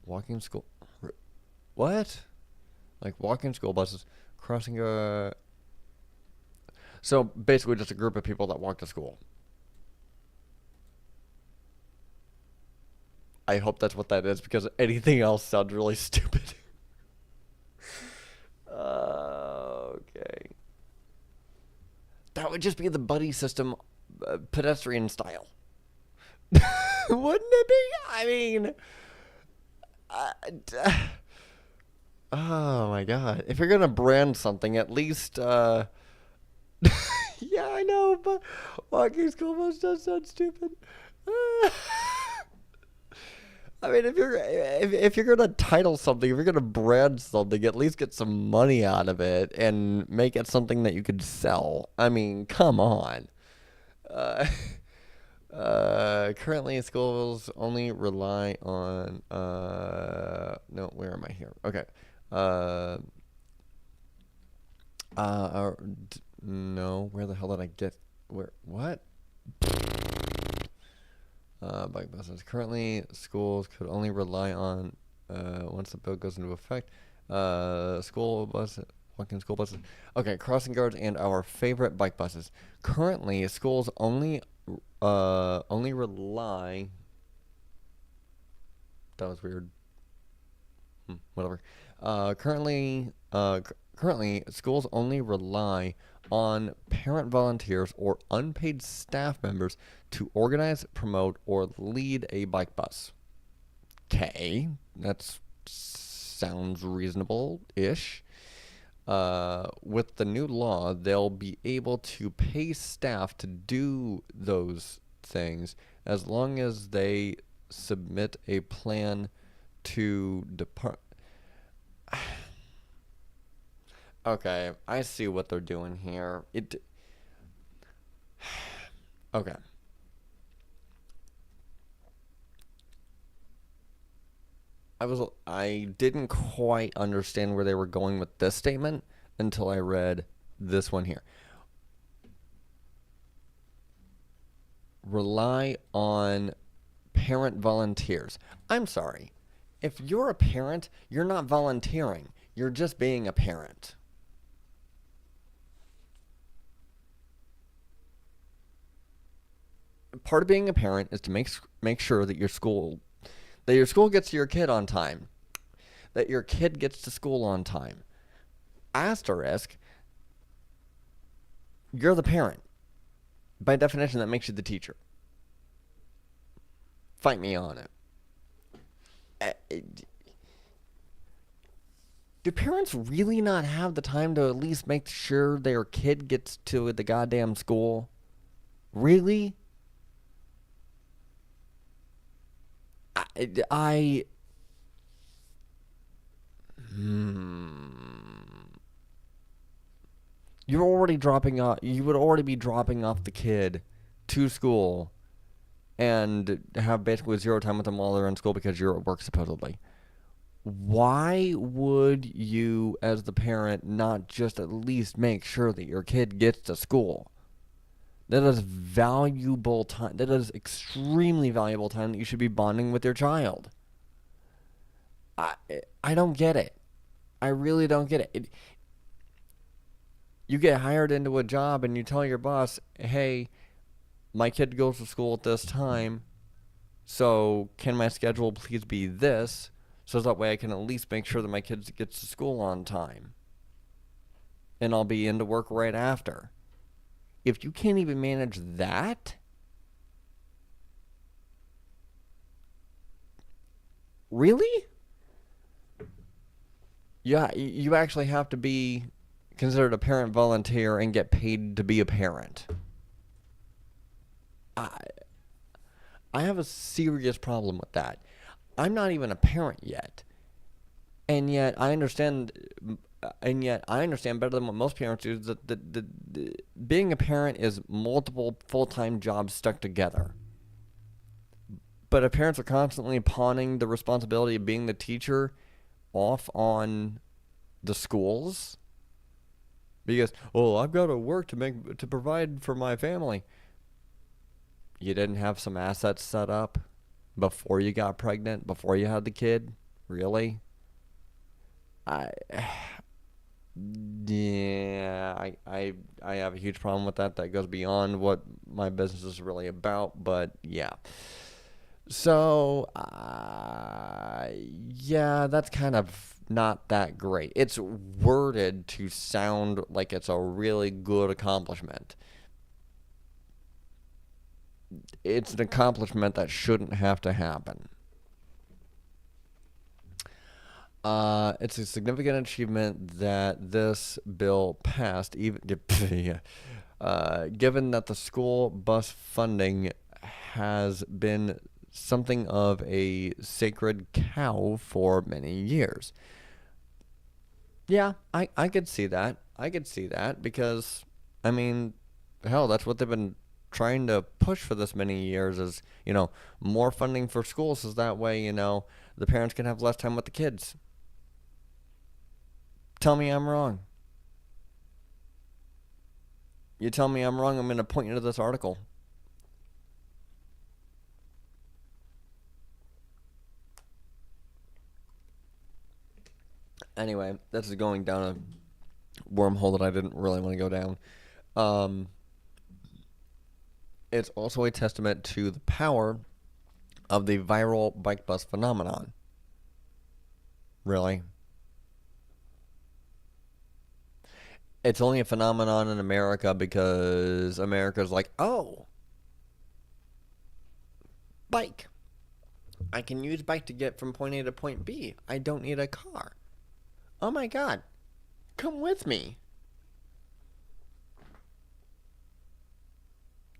Speaker 1: Walking school. What? Like walking school buses, crossing a. So basically, just a group of people that walk to school. I hope that's what that is because anything else sounds really stupid. Okay. That would just be the buddy system, pedestrian style. Wouldn't it be? I mean, oh my god. If you're going to brand something, at least, yeah, I know, but walking school bus does sound stupid. I mean, if you're gonna title something, if you're gonna brand something, at least get some money out of it and make it something that you could sell. I mean, come on. Uh, Currently, schools only rely on. No, where am I here? Okay. No, where the hell did I get? Where? What? Bike buses. Currently, schools could only rely on, once the bill goes into effect, school buses, walking school buses. Okay, crossing guards and our favorite bike buses. Currently, schools only rely. That was weird. Whatever. Currently, schools only rely on parent volunteers or unpaid staff members to organize, promote, or lead a bike bus. Okay, that sounds reasonable-ish. With the new law, they'll be able to pay staff to do those things as long as they submit a plan to depart. Okay, I see what they're doing here. Okay. I didn't quite understand where they were going with this statement until I read this one here. Rely on parent volunteers. I'm sorry. If you're a parent, you're not volunteering. You're just being a parent. Part of being a parent is to make sure that your school gets to your kid on time, that your kid gets to school on time. Asterisk, you're the parent. By definition, that makes you the teacher. Fight me on it. Do parents really not have the time to at least make sure their kid gets to the goddamn school? Really? You're already dropping off. You would already be dropping off the kid to school and have basically zero time with them while they're in school because you're at work supposedly. Why would you, as the parent, not just at least make sure that your kid gets to school? That is valuable time. That is extremely valuable time that you should be bonding with your child. I I don't get it. I really don't get it. You get hired into a job and you tell your boss, "Hey, my kid goes to school at this time, so can my schedule please be this, so that way I can at least make sure that my kid gets to school on time, and I'll be into work right after." If you can't even manage that, really? Yeah, you actually have to be considered a parent volunteer and get paid to be a parent. I I have a serious problem with that. I'm not even a parent yet, and yet I understand. And yet, I understand better than what most parents do that being a parent is multiple full time jobs stuck together. But if parents are constantly pawning the responsibility of being the teacher off on the schools, because, oh, I've got to work to provide for my family. You didn't have some assets set up before you got pregnant, before you had the kid? Really? I Yeah, I have a huge problem with that. That goes beyond what my business is really about. But yeah, so yeah, that's kind of not that great. It's worded to sound like it's a really good accomplishment. It's an accomplishment that shouldn't have to happen. It's a significant achievement that this bill passed, even yeah, given that the school bus funding has been something of a sacred cow for many years. Yeah, I could see that. I could see that because, I mean, hell, that's what they've been trying to push for this many years is, more funding for schools is that way, the parents can have less time with the kids. Tell me I'm wrong. You tell me I'm wrong, I'm going to point you to this article. Anyway, this is going down a wormhole that I didn't really want to go down. Um, it's also a testament to the power of the viral bike bus phenomenon. Really? It's only a phenomenon in America because America's like, oh, bike. I can use bike to get from point A to point B. I don't need a car. Oh my god. Come with me.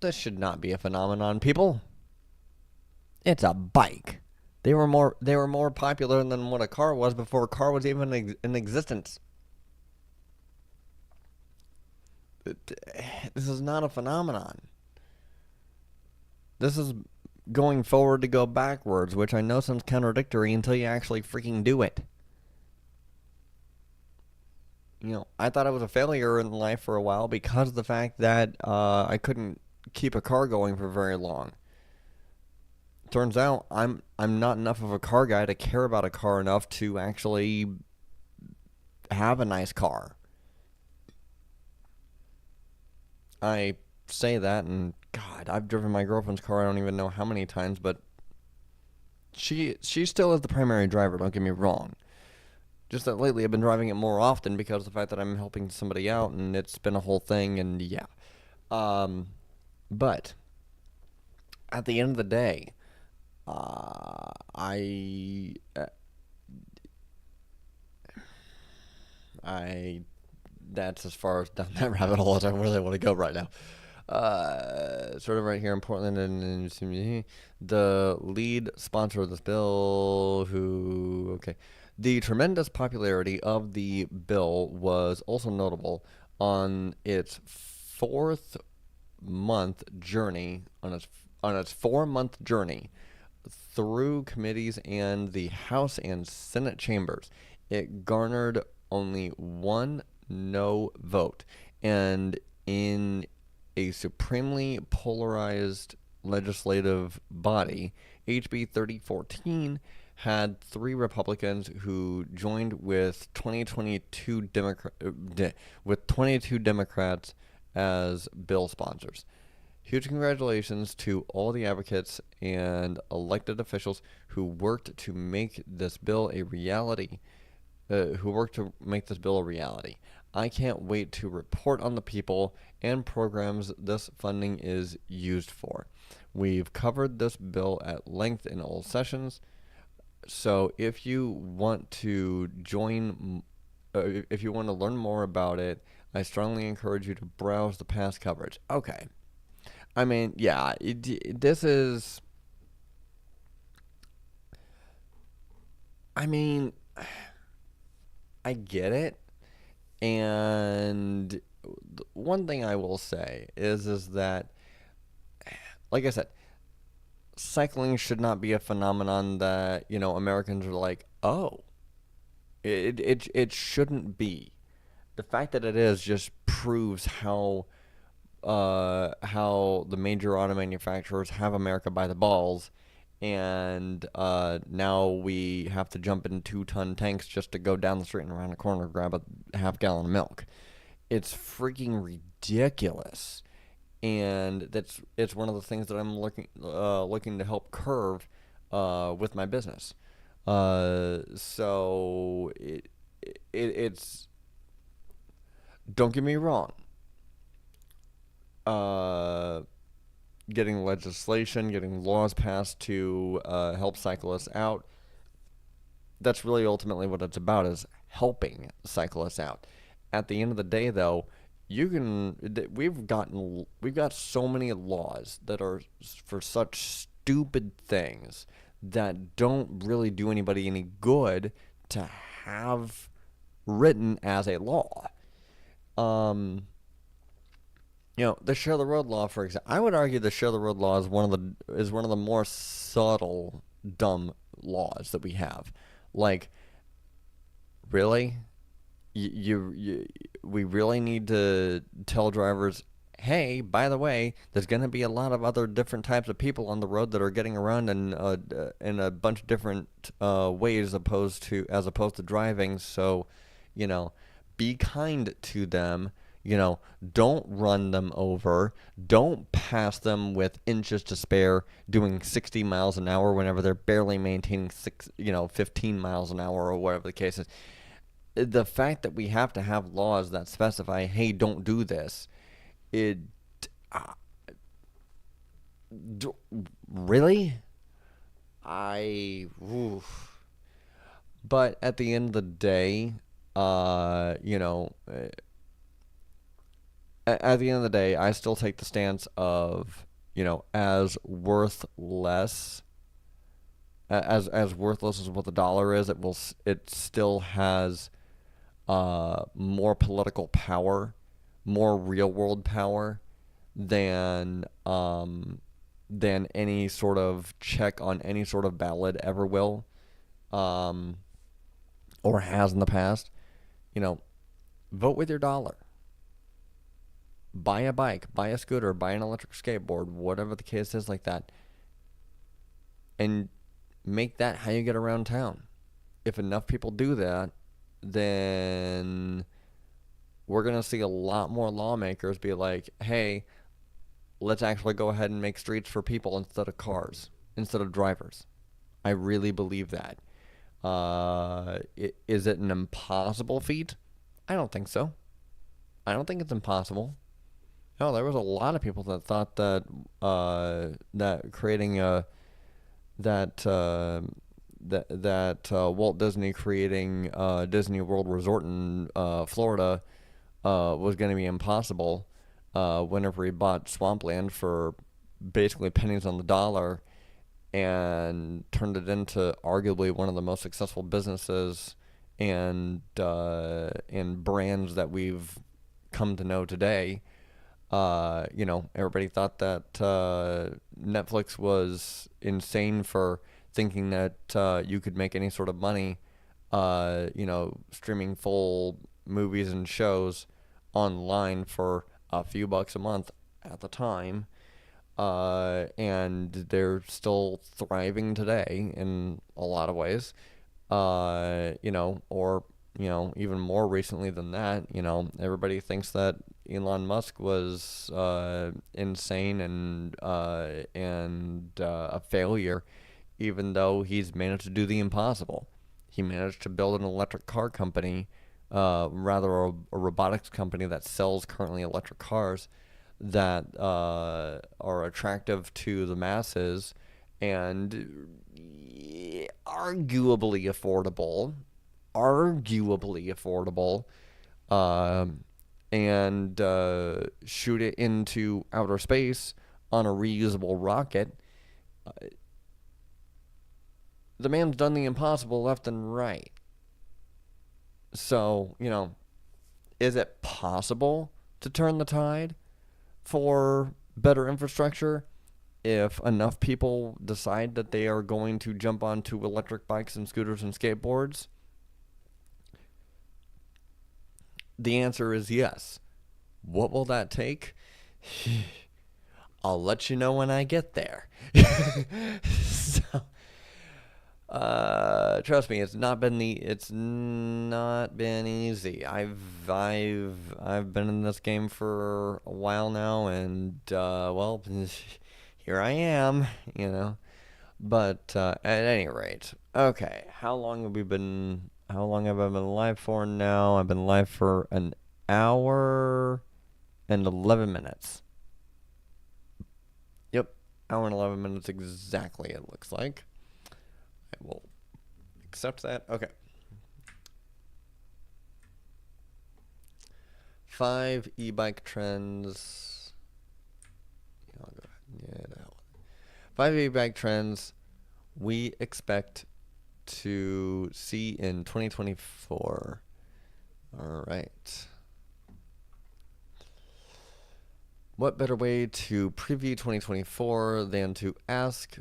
Speaker 1: This should not be a phenomenon, people. It's a bike. They were more popular than what a car was before a car was even in existence. This is not a phenomenon. This is going forward to go backwards, which I know sounds contradictory until you actually freaking do it. I thought I was a failure in life for a while because of the fact that I couldn't keep a car going for very long. Turns out I'm not enough of a car guy to care about a car enough to actually have a nice car. I say that, and God, I've driven my girlfriend's car I don't even know how many times, but she still is the primary driver, don't get me wrong. Just that lately I've been driving it more often because of the fact that I'm helping somebody out, and it's been a whole thing, and yeah. But at the end of the day, I I that's as far as down that rabbit hole as I really want to go right now. Sort of right here in Portland, and the lead sponsor of this bill, okay. The tremendous popularity of the bill was also notable on its 4-month journey through committees and the House and Senate chambers. It garnered only one no vote, and in a supremely polarized legislative body, HB 3014 had three Republicans who joined with 22 Democrats as bill sponsors. Huge congratulations to all the advocates and elected officials who worked to make this bill a reality. I can't wait to report on the people and programs this funding is used for. We've covered this bill at length in all sessions, so if you want to if you want to learn more about it, I strongly encourage you to browse the past coverage. Okay. I mean, yeah, this is. I mean, I get it, and one thing I will say is that, like I said, cycling should not be a phenomenon that Americans are like, oh, it shouldn't be. The fact that it is just proves how the major auto manufacturers have America by the balls, and now we have to jump in 2-ton tanks just to go down the street and around the corner and grab a half-gallon of milk. It's freaking ridiculous, and it's one of the things that I'm looking to help curb with my business. So it's don't get me wrong. Uh, Getting legislation, getting laws passed to help cyclists out. That's really ultimately what it's about, is helping cyclists out. At the end of the day, though, we've got so many laws that are for such stupid things that don't really do anybody any good to have written as a law. The share the road law, for example. I would argue the share the road law is one of the more subtle dumb laws that we have. Like, really, we really need to tell drivers, hey, by the way, there's going to be a lot of other different types of people on the road that are getting around in a bunch of different ways as opposed to driving. So, be kind to them. Don't run them over. Don't pass them with inches to spare, doing 60 miles an hour whenever they're barely maintaining 15 miles an hour or whatever the case is. The fact that we have to have laws that specify, hey, don't do this, it really? But at the end of the day, at the end of the day, I still take the stance of, as worthless as worthless as what the dollar is, it still has more political power, more real world power than any sort of check on any sort of ballot ever will, or has in the past. Vote with your dollar. Buy a bike, buy a scooter, buy an electric skateboard, whatever the case is like that, and make that how you get around town. If enough people do that, then we're going to see a lot more lawmakers be like, hey, let's actually go ahead and make streets for people instead of cars, instead of drivers. I really believe that. Is it an impossible feat? I don't think so. I don't think it's impossible. No, there was a lot of people that thought that that creating Walt Disney creating Disney World Resort in Florida was going to be impossible whenever he bought swampland for basically pennies on the dollar and turned it into arguably one of the most successful businesses and brands that we've come to know today. Everybody thought that Netflix was insane for thinking that you could make any sort of money, streaming full movies and shows online for a few bucks a month at the time. and they're still thriving today in a lot of ways. Or even more recently than that, everybody thinks that Elon Musk was insane and a failure, even though he's managed to do the impossible. He managed to build an electric car company, rather a robotics company that sells currently electric cars that are attractive to the masses and arguably affordable, um, and shoot it into outer space on a reusable rocket. The man's done the impossible left and right. So, is it possible to turn the tide for better infrastructure if enough people decide that they are going to jump onto electric bikes and scooters and skateboards? The answer is yes. What will that take? I'll let you know when I get there. So, trust me, it's not been easy. I've been in this game for a while now, and well, here I am. But at any rate, okay. How long have I been live for now? I've been live for an hour and 11 minutes. Yep, hour and 11 minutes exactly. It looks like. I will accept that. Okay. 5 e-bike trends. I'll go ahead. Yeah, 5 e-bike trends we expect to see in 2024. All right. What better way to preview 2024 than to ask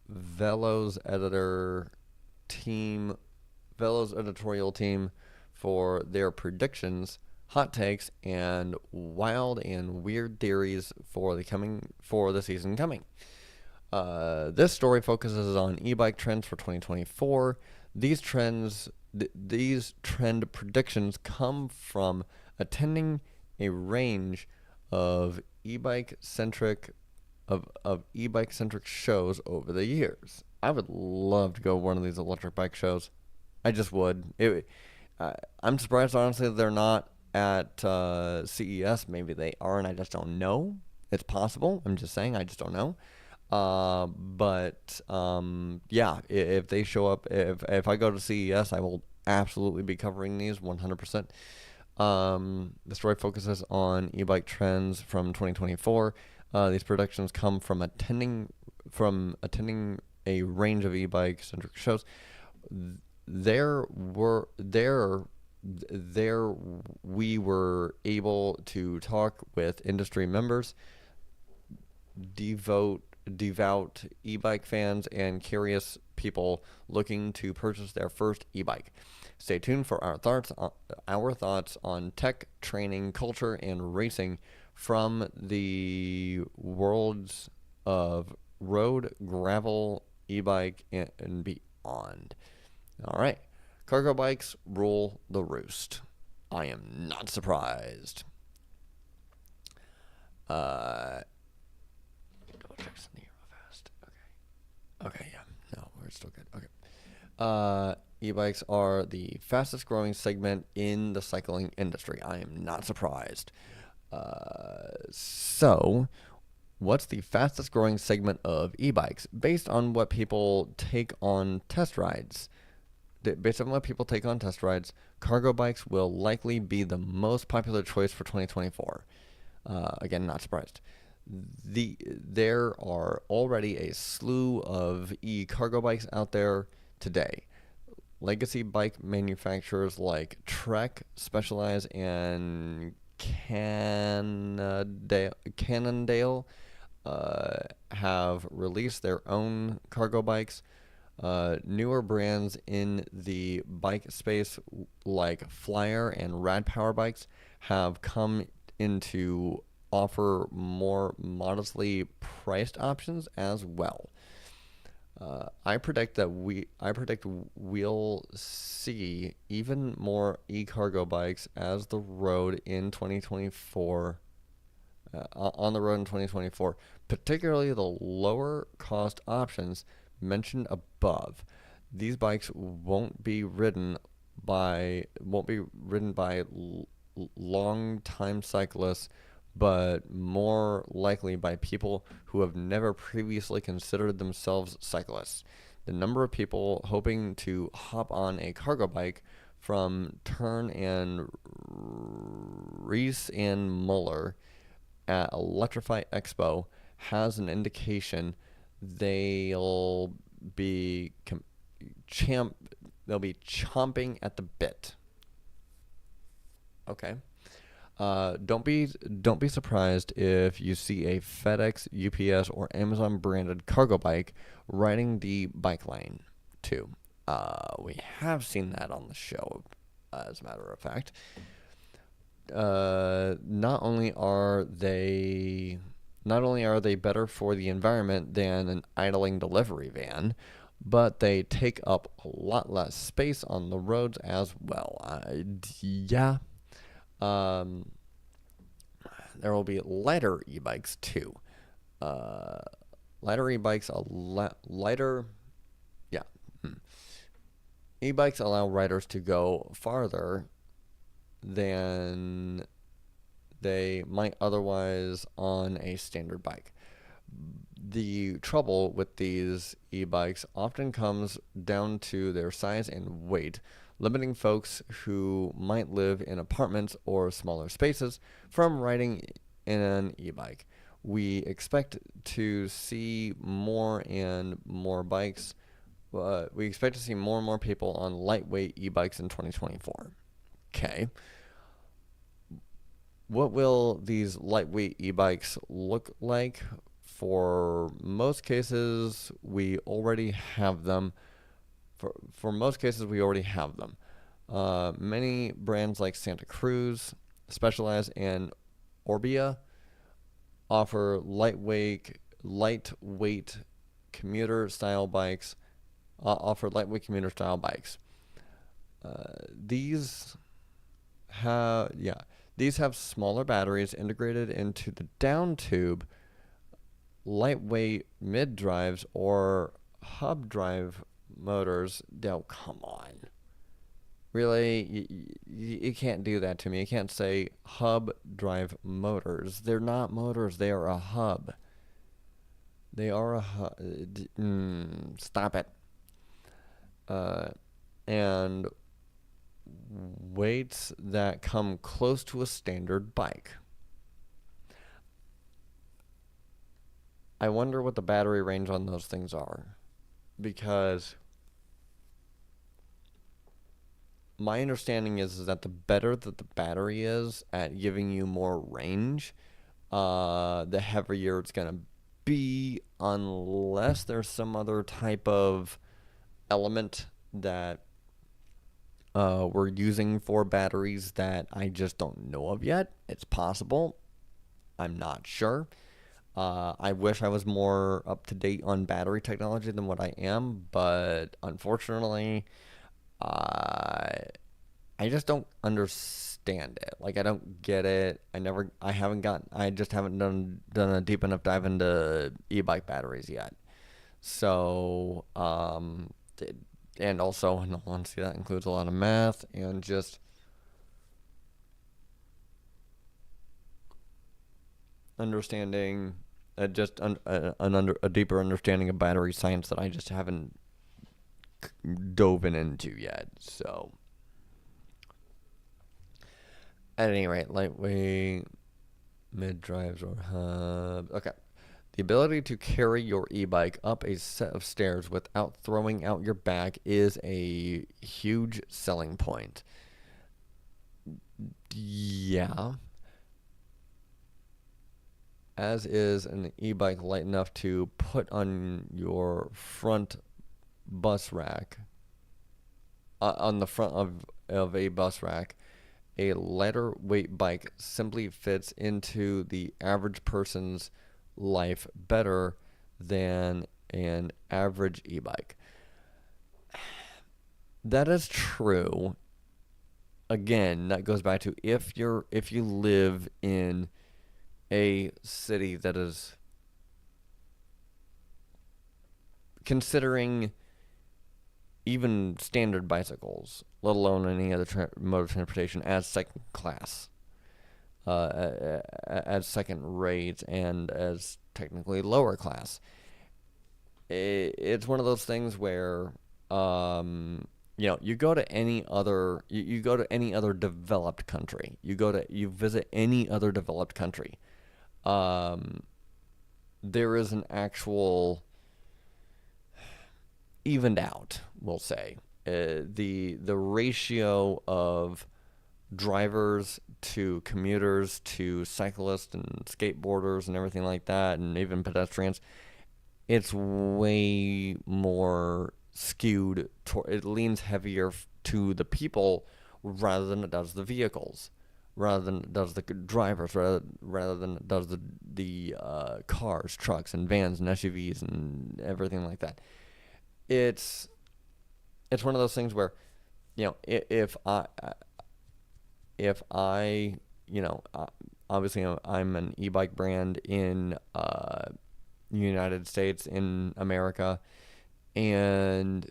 Speaker 1: Velo's editorial team for their predictions, hot takes, and wild and weird theories for the season coming. This story focuses on e-bike trends for 2024. These trend predictions come from attending a range of e-bike centric shows over the years. I would love to go to one of these electric bike shows. I just would. I'm surprised, honestly, that they're not at CES. Maybe they are, and I just don't know. It's possible. I'm just saying. I just don't know. Yeah, if they show up, if I go to CES, I will absolutely be covering these 100%. The story focuses on e-bike trends from 2024. These predictions come from attending a range of e-bike centric shows. There we were able to talk with industry members, devout e-bike fans, and curious people looking to purchase their first e-bike. Stay tuned for our thoughts on tech, training, culture, and racing from the worlds of road, gravel, e-bike, and beyond. All right. Cargo bikes rule the roost. I am not surprised. Double check something here real fast. Okay, yeah. No, we're still good. Okay. E-bikes are the fastest growing segment in the cycling industry. I am not surprised. So, what's the fastest growing segment of e-bikes? Based on what people take on test rides, cargo bikes will likely be the most popular choice for 2024. Again, not surprised. There are already a slew of e-cargo bikes out there today. Legacy bike manufacturers like Trek, Specialized, and Cannondale have released their own cargo bikes. Newer brands in the bike space like Flyer and Rad Power bikes have come into offer more modestly priced options as well. I predict we'll see even more e-cargo bikes as the road in 2024 on the road in 2024, particularly the lower cost options mentioned above. These bikes won't be ridden by long time cyclists, but more likely by people who have never previously considered themselves cyclists. The number of people hoping to hop on a cargo bike from Turn and Reese and Muller at Electrify Expo has an indication they'll be they'll be chomping at the bit. Okay. Don't be surprised if you see a FedEx, UPS, or Amazon branded cargo bike riding the bike lane too. We have seen that on the show, as a matter of fact. Not only are they better for the environment than an idling delivery van, but they take up a lot less space on the roads as well. Yeah. There will be lighter e-bikes too. Lighter e-bikes, lighter, yeah. E-bikes allow riders to go farther than they might otherwise on a standard bike. The trouble with these e-bikes often comes down to their size and weight, limiting folks who might live in apartments or smaller spaces from riding in an e-bike. We expect to see more and more bikes. We expect to see more and more people on lightweight e-bikes in 2024. Okay. What will these lightweight e-bikes look like? For most cases, we already have them. For most cases, we already have them. Many brands like Santa Cruz, Specialized, and Orbea offer lightweight commuter style bikes. These have smaller batteries integrated into the down tube, lightweight mid drives, or hub drive motors. Oh, come on. Really? You can't do that to me. You can't say hub drive motors. They're not motors. They are a hub. They are a hub. Stop it. And weights that come close to a standard bike. I wonder what the battery range on those things are, because my understanding is that the better that the battery is at giving you more range, the heavier it's going to be, unless there's some other type of element that we're using for batteries that I just don't know of yet. It's possible. I'm not sure. I wish I was more up to date on battery technology than what I am, but unfortunately, I just don't understand it. Like, I don't get it. I just haven't done a deep enough dive into e-bike batteries yet. So, and also, in all honesty, that includes a lot of math and just understanding, a deeper understanding of battery science that I just haven't dove into yet. So, at any rate, lightweight, mid drives, or hub. Okay. The ability to carry your e-bike up a set of stairs without throwing out your back is a huge selling point. Yeah. As is an e-bike light enough to put on your front bus rack, on the front of a bus rack, a lighter weight bike simply fits into the average person's life better than an average e-bike. That is true. Again, that goes back to if you live in a city that is considering even standard bicycles, let alone any other mode of transportation, as second class, as second rate, and as technically lower class. It's one of those things where, you go to any other, you go to any other developed country, you visit any other developed country, um, there is an actual evened out, we'll say. The ratio of drivers to commuters to cyclists and skateboarders and everything like that, and even pedestrians, it's way more skewed it leans heavier to the people rather than it does the vehicles, rather than it does the drivers, rather than it does the cars, trucks, and vans and SUVs and everything like that. It's it's one of those things where, if I obviously I'm an e-bike brand in United States, in America, and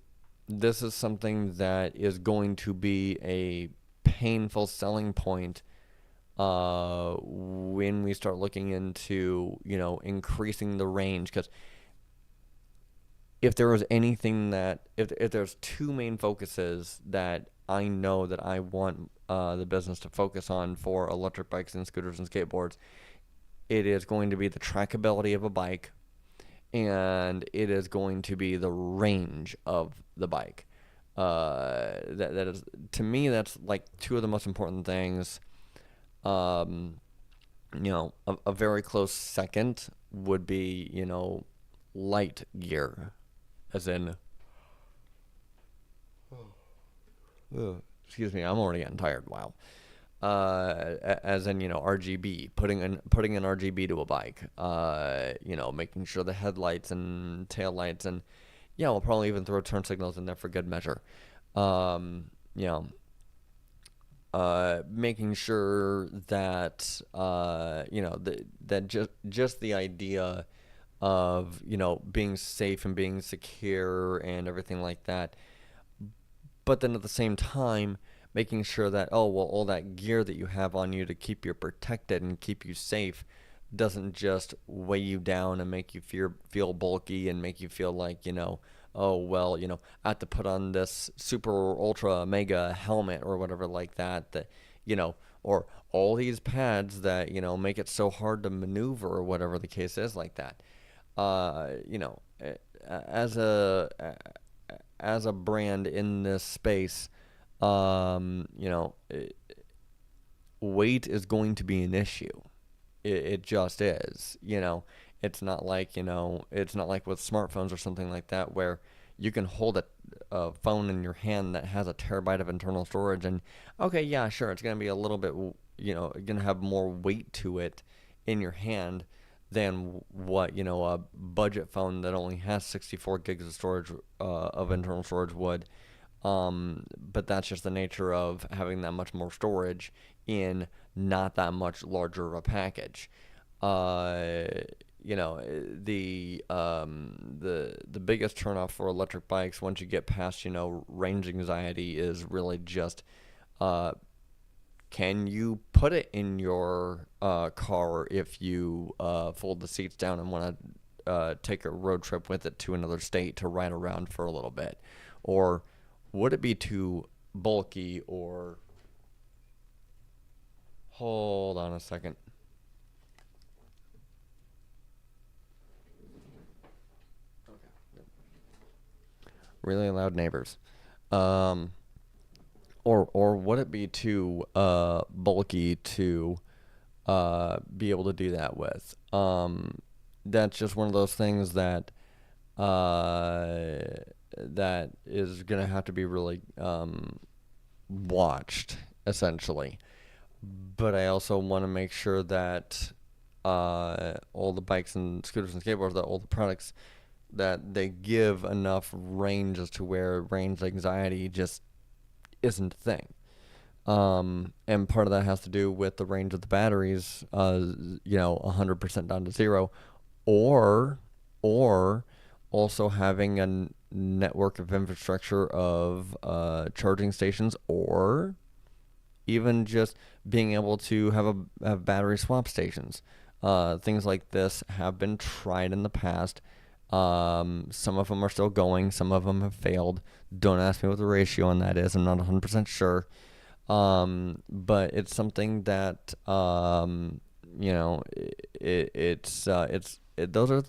Speaker 1: this is something that is going to be a painful selling point when we start looking into increasing the range. Because if there was anything that if there's two main focuses that I know that I want the business to focus on for electric bikes and scooters and skateboards, it is going to be the trackability of a bike, and it is going to be the range of the bike. That is, to me, that's like two of the most important things. Um, a very close second would be light gear, as in, excuse me, I'm already getting tired. Wow. As in, RGB, putting an RGB to a bike, making sure the headlights and tail lights, and we'll probably even throw turn signals in there for good measure. Um, you know, Making sure that that just the idea of being safe and being secure and everything like that, but then at the same time making sure that, oh well, all that gear that you have on you to keep you protected and keep you safe doesn't just weigh you down and make you feel bulky and make you feel like, oh well, I have to put on this super ultra mega helmet or whatever like that, or all these pads that make it so hard to maneuver or whatever the case is like that. As a brand in this space, weight is going to be an issue. It just is. It's not like with smartphones or something like that where you can hold a phone in your hand that has a terabyte of internal storage, and okay, yeah, sure, it's going to be a little bit, going to have more weight to it in your hand than what a budget phone that only has 64 gigs of storage, of internal storage would. But that's just the nature of having that much more storage in not that much larger of a package. Uh, the biggest turnoff for electric bikes once you get past range anxiety is really just, can you put it in your car if you fold the seats down and want to take a road trip with it to another state to ride around for a little bit? Or would it be too bulky? Or hold on a second. Really loud neighbors. Um, or would it be too bulky to be able to do that with? That's just one of those things that uh, is gonna have to be really watched, essentially. but I also want to make sure that all the bikes and scooters and skateboards, that all the products, that they give enough range as to where range anxiety just isn't a thing. And part of that has to do with the range of the batteries, 100% down to zero, or, or also having a network of infrastructure of charging stations, or even just being able to have battery swap stations. Things like this have been tried in the past. Some of them are still going. Some of them have failed. Don't ask me what the ratio on that is. I'm not 100% sure. But it's something that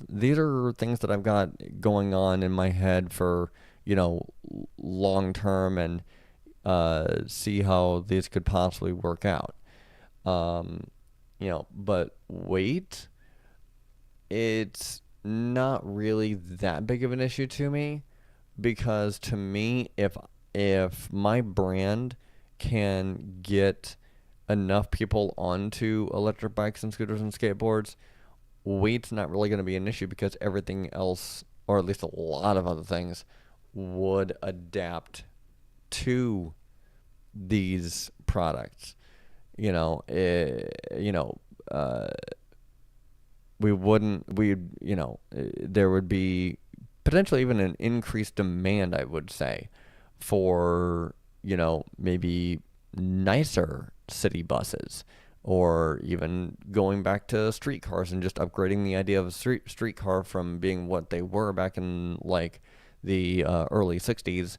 Speaker 1: these are things that I've got going on in my head for long term, and see how these could possibly work out. But weight, it's not really that big of an issue to me, because to me, if my brand can get enough people onto electric bikes and scooters and skateboards, weight's not really going to be an issue, because everything else, or at least a lot of other things, would adapt to these products. You know, we wouldn't, there would be potentially even an increased demand, I would say, for, maybe nicer city buses, or even going back to streetcars and just upgrading the idea of a streetcar from being what they were back in like the early 60s,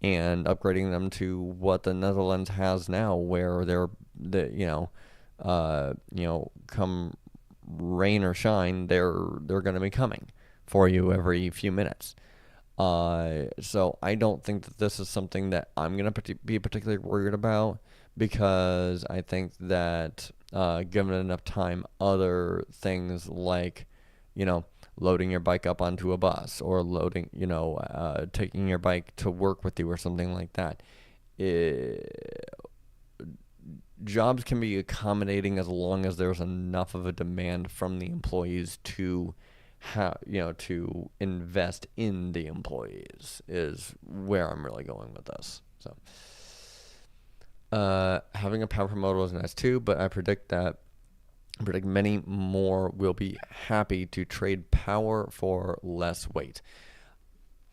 Speaker 1: and upgrading them to what the Netherlands has now, where come rain or shine, they're going to be coming for you every few minutes. So I don't think that this is something that I'm going to be particularly worried about, because I think that given enough time, other things like, loading your bike up onto a bus, or taking your bike to work with you, or something like that, jobs can be accommodating as long as there's enough of a demand from the employees to to invest in the employees, is where I'm really going with this. So having a power promoter is nice too, but I predict many more will be happy to trade power for less weight.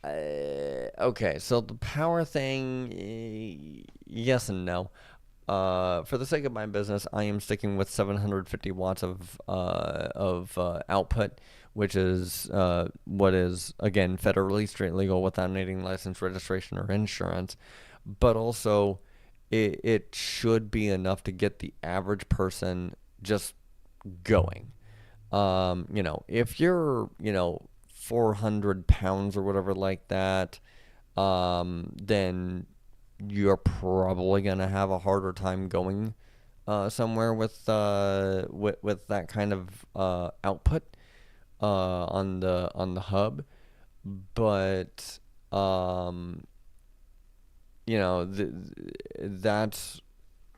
Speaker 1: Okay, so the power thing, yes and no. For the sake of my business, I am sticking with 750 watts of output, which is what is, again, federally street legal without needing license, registration, or insurance. But also, it should be enough to get the average person just going. If you're 400 pounds or whatever like that, then you're probably gonna have a harder time going somewhere with that kind of output on the hub. But that's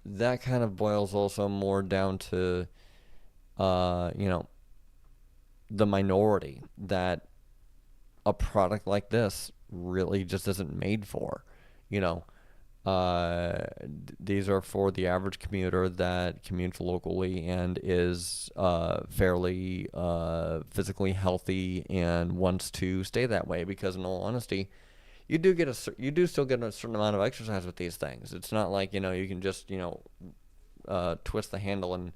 Speaker 1: that kind of boils also more down to the minority that a product like this really just isn't made for. You know, these are for the average commuter that commutes locally and is fairly physically healthy and wants to stay that way. Because in all honesty, you do still get a certain amount of exercise with these things. It's not like you can just twist the handle and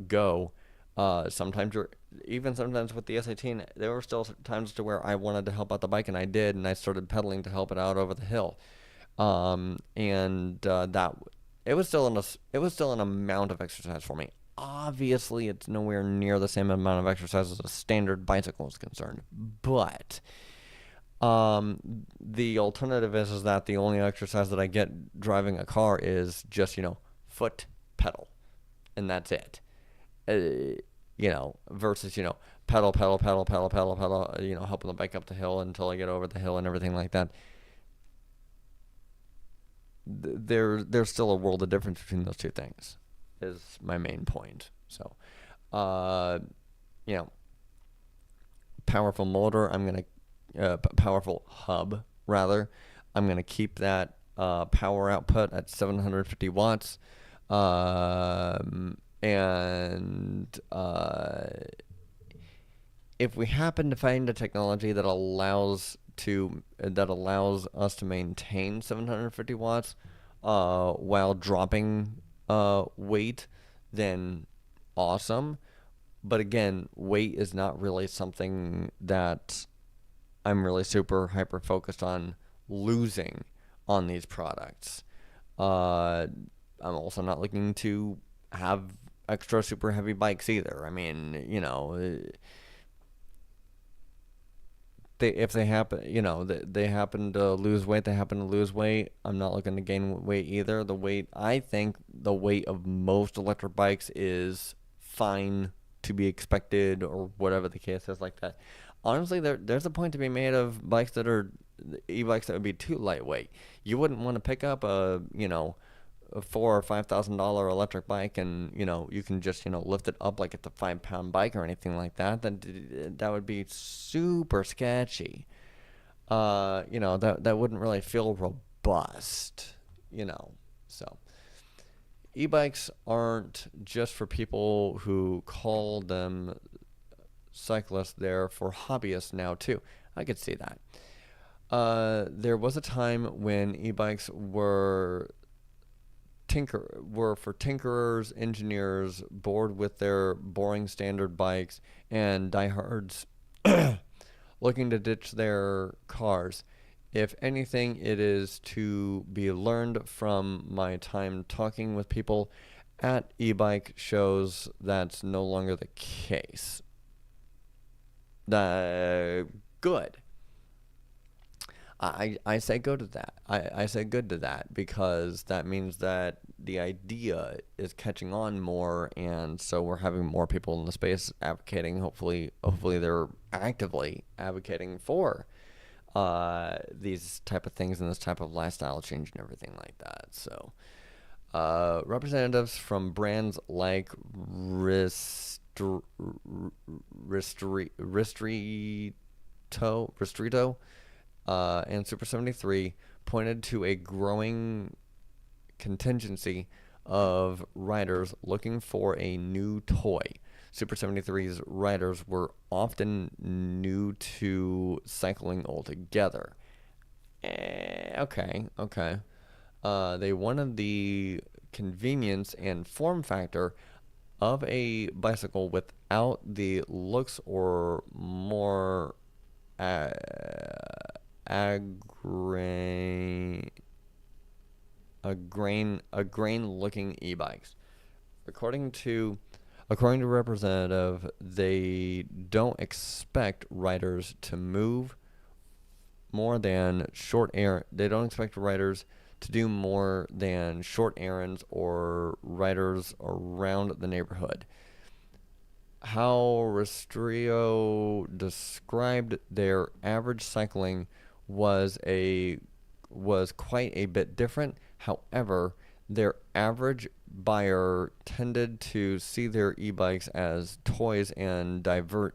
Speaker 1: go. Sometimes with the S18, there were still times to where I wanted to help out the bike, and I did, and I started pedaling to help it out over the hill. That it was still an amount of exercise for me. Obviously, it's nowhere near the same amount of exercise as a standard bicycle is concerned, but the alternative is that the only exercise that I get driving a car is just foot pedal, and that's it. Versus pedal, pedal, pedal, pedal, pedal, pedal, helping the bike up the hill until I get over the hill and everything like that. There's still a world of difference between those two things. is my main point. So, uh, you know, powerful motor. Powerful hub rather. I'm gonna keep that power output at 750 watts. And if we happen to find a technology that allows us to maintain 750 watts while dropping weight, then awesome. But again, weight is not really something that I'm really super hyper focused on losing on these products. I'm also not looking to have extra super heavy bikes either. I mean, if they happen, they happen to lose weight, they happen to lose weight. I'm not looking to gain weight either. I think the weight of most electric bikes is fine, to be expected, or whatever the case is like that. Honestly, there's a point to be made of bikes that are e-bikes that would be too lightweight. You wouldn't want to pick up a $4,000 or $5,000 electric bike, and you can just lift it up like it's a 5 pound bike or anything like that. That would be super sketchy. That wouldn't really feel robust. So e-bikes aren't just for people who call them cyclists. They're for hobbyists now too. I could see that. There was a time when e-bikes were for tinkerers, engineers bored with their boring standard bikes, and diehards looking to ditch their cars. If anything, it is to be learned from my time talking with people at e-bike shows that's no longer the case. Good. I say good to that. I say good to that because that means that the idea is catching on more, and so we're having more people in the space advocating. Hopefully they're actively advocating for these type of things and this type of lifestyle change and everything like that. So representatives from brands like Ristrito and Super 73 pointed to a growing contingency of riders looking for a new toy. Super 73's riders were often new to cycling altogether. Okay. They wanted the convenience and form factor of a bicycle without the looks or more a grain looking e-bikes. According to representative, they don't expect riders to move more than short errand. They don't expect riders to do more than short errands or riders around the neighborhood. How Restrio described their average cycling was quite a bit different. However, their average buyer tended to see their e-bikes as toys and their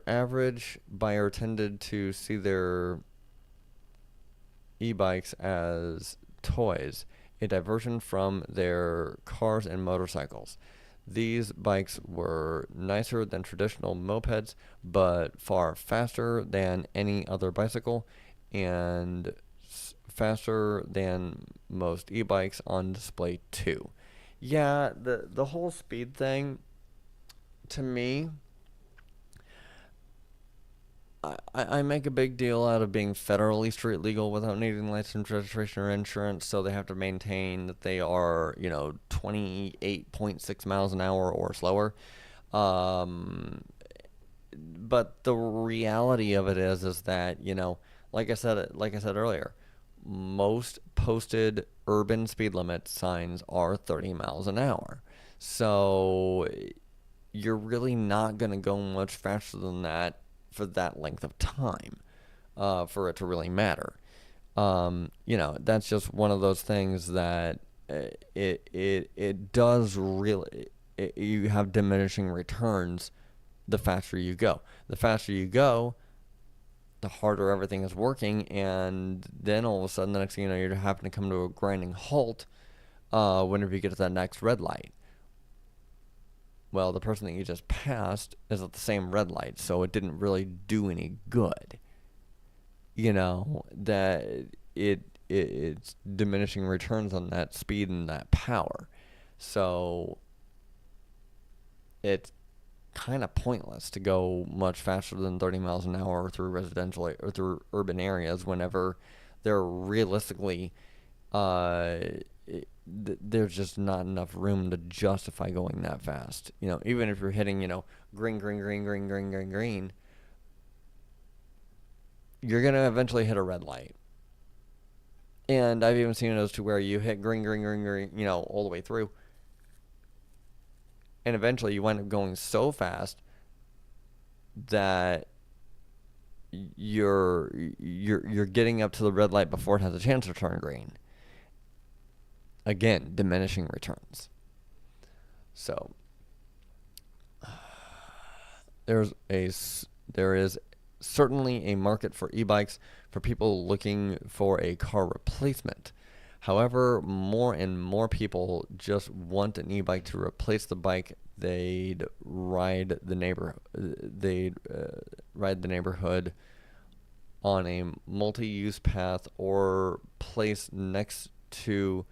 Speaker 1: average buyer tended to see their e-bikes as toys, a diversion from their cars and motorcycles. These bikes were nicer than traditional mopeds, but far faster than any other bicycle, and faster than most e-bikes on display too. Yeah, the whole speed thing, to me, I make a big deal out of being federally street legal without needing license, registration, or insurance, so they have to maintain that they are, 28.6 miles an hour or slower. But the reality of it is that, like I said earlier, most posted urban speed limit signs are 30 miles an hour. So you're really not going to go much faster than that for that length of time, for it to really matter. That's just one of those things that it does really, you have diminishing returns the faster you go. The faster you go, the harder everything is working, and then all of a sudden, the next thing you know, you're having to come to a grinding halt whenever you get to that next red light. Well, the person that you just passed is at the same red light, so it didn't really do any good. That it's diminishing returns on that speed and that power. So it's kind of pointless to go much faster than 30 miles an hour through residential or through urban areas whenever they're realistically there's just not enough room to justify going that fast. Even if you're hitting, green, green, green, green, green, green, green, you're going to eventually hit a red light. And I've even seen those to where you hit green, green, green, green, all the way through. And eventually you wind up going so fast that you're getting up to the red light before it has a chance to turn green. Again, diminishing returns. So there is certainly a market for e-bikes for people looking for a car replacement. However, more and more people just want an e-bike to replace the bike they'd ride the neighborhood on a multi-use path or place next to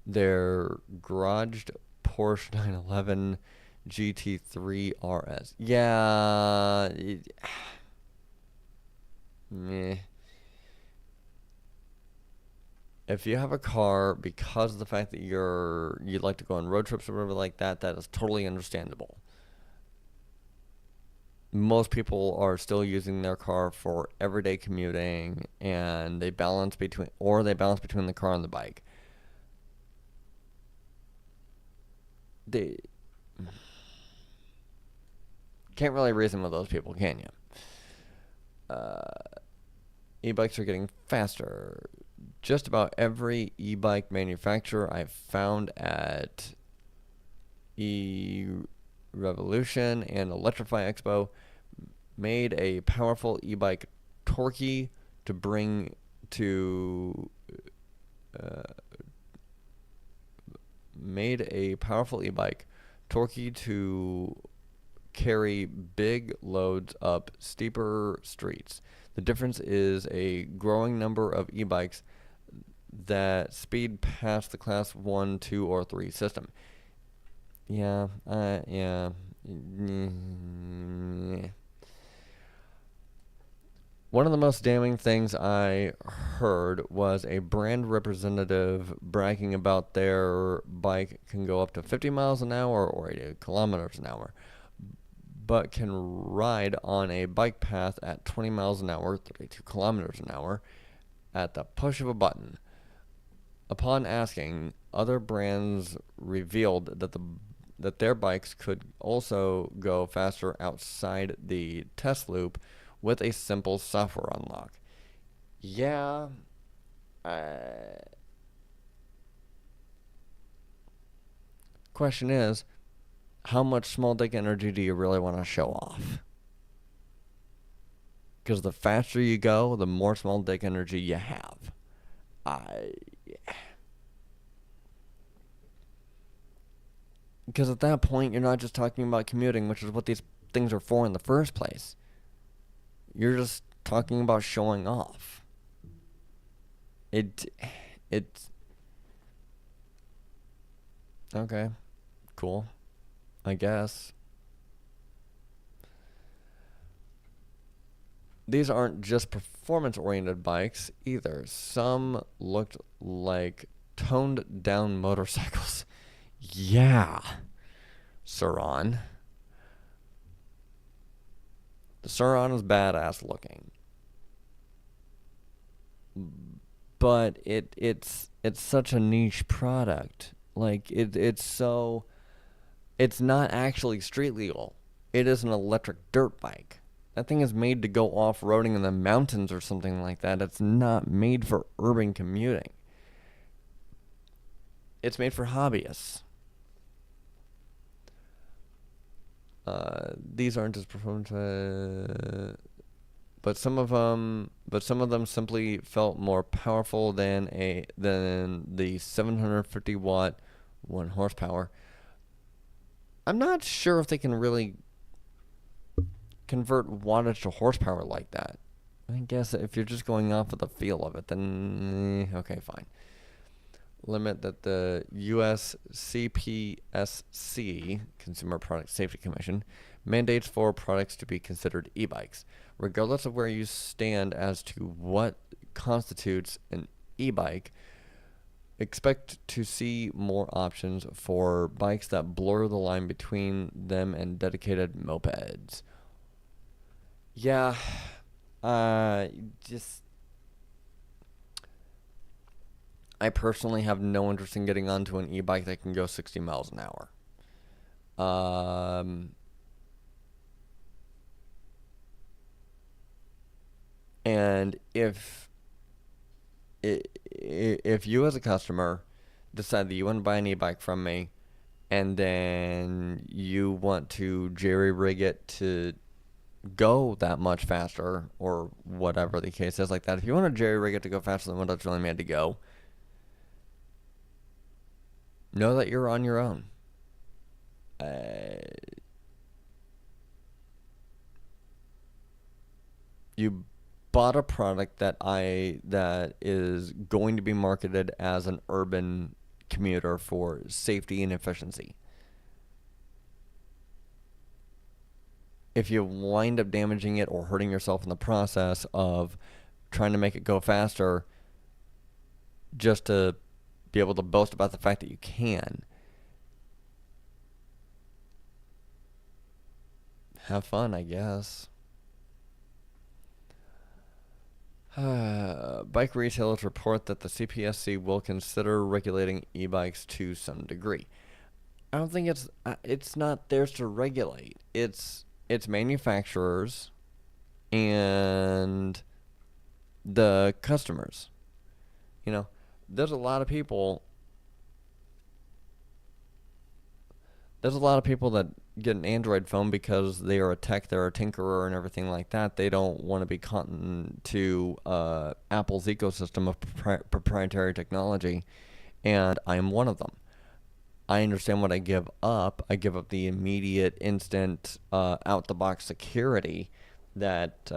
Speaker 1: their garaged Porsche 911 GT3 RS. Yeah. Meh. If you have a car because of the fact that you'd like to go on road trips or whatever like that, that is totally understandable. Most people are still using their car for everyday commuting, and they balance between the car and the bike. They can't really reason with those people, can you? E-bikes are getting faster. Just about every e-bike manufacturer I've found at E-Revolution and Electrify Expo made a powerful e-bike torquey to bring to made a powerful e-bike torquey to carry big loads up steeper streets. The difference is a growing number of e-bikes that speed past the class 1, 2, or 3 system. Yeah. One of the most damning things I heard was a brand representative bragging about their bike can go up to 50 miles an hour or 80 kilometers an hour, but can ride on a bike path at 20 miles an hour, 32 kilometers an hour, at the push of a button. Upon asking, other brands revealed that their bikes could also go faster outside the test loop with a simple software unlock. Yeah. Question is, how much small dick energy do you really want to show off? Because the faster you go, the more small dick energy you have. Because at that point, you're not just talking about commuting, which is what these things are for in the first place. You're just talking about showing off. It's okay, cool, I guess. These aren't just performance-oriented bikes either. Some looked like toned-down motorcycles. Yeah, Suron. The Suron is badass looking, but it's such a niche product. Like it's not actually street legal. It is an electric dirt bike. That thing is made to go off-roading in the mountains or something like that. It's not made for urban commuting. It's made for hobbyists. These aren't as performance, but some of them simply felt more powerful than the 750 watt 1 horsepower. I'm not sure if they can really convert wattage to horsepower like that. I guess if you're just going off of the feel of it, then okay, fine. Limit that the US CPSC, Consumer Product Safety Commission, mandates for products to be considered e-bikes, regardless of where you stand as to what constitutes an e-bike. Expect to see more options for bikes that blur the line between them and dedicated mopeds. Yeah, just I personally have no interest in getting onto an e-bike that can go 60 miles an hour. And if you as a customer decide that you want to buy an e-bike from me, and then you want to jerry rig it to go that much faster, or whatever the case is like that, if you want to jerry rig it to go faster than what it's really made to go, know that you're on your own. You bought a product that is going to be marketed as an urban commuter for safety and efficiency. If you wind up damaging it or hurting yourself in the process of trying to make it go faster just to be able to boast about the fact that you can, have fun, I guess. Bike retailers report that the CPSC will consider regulating e-bikes to some degree. I don't think it's not theirs to regulate. It's manufacturers and the customers. You know, there's a lot of people that get an Android phone because they are a tech, they're a tinkerer and everything like that. They don't want to be caught into Apple's ecosystem of proprietary technology, and I'm one of them. I understand what I give up. I give up the immediate, instant, out-the-box security that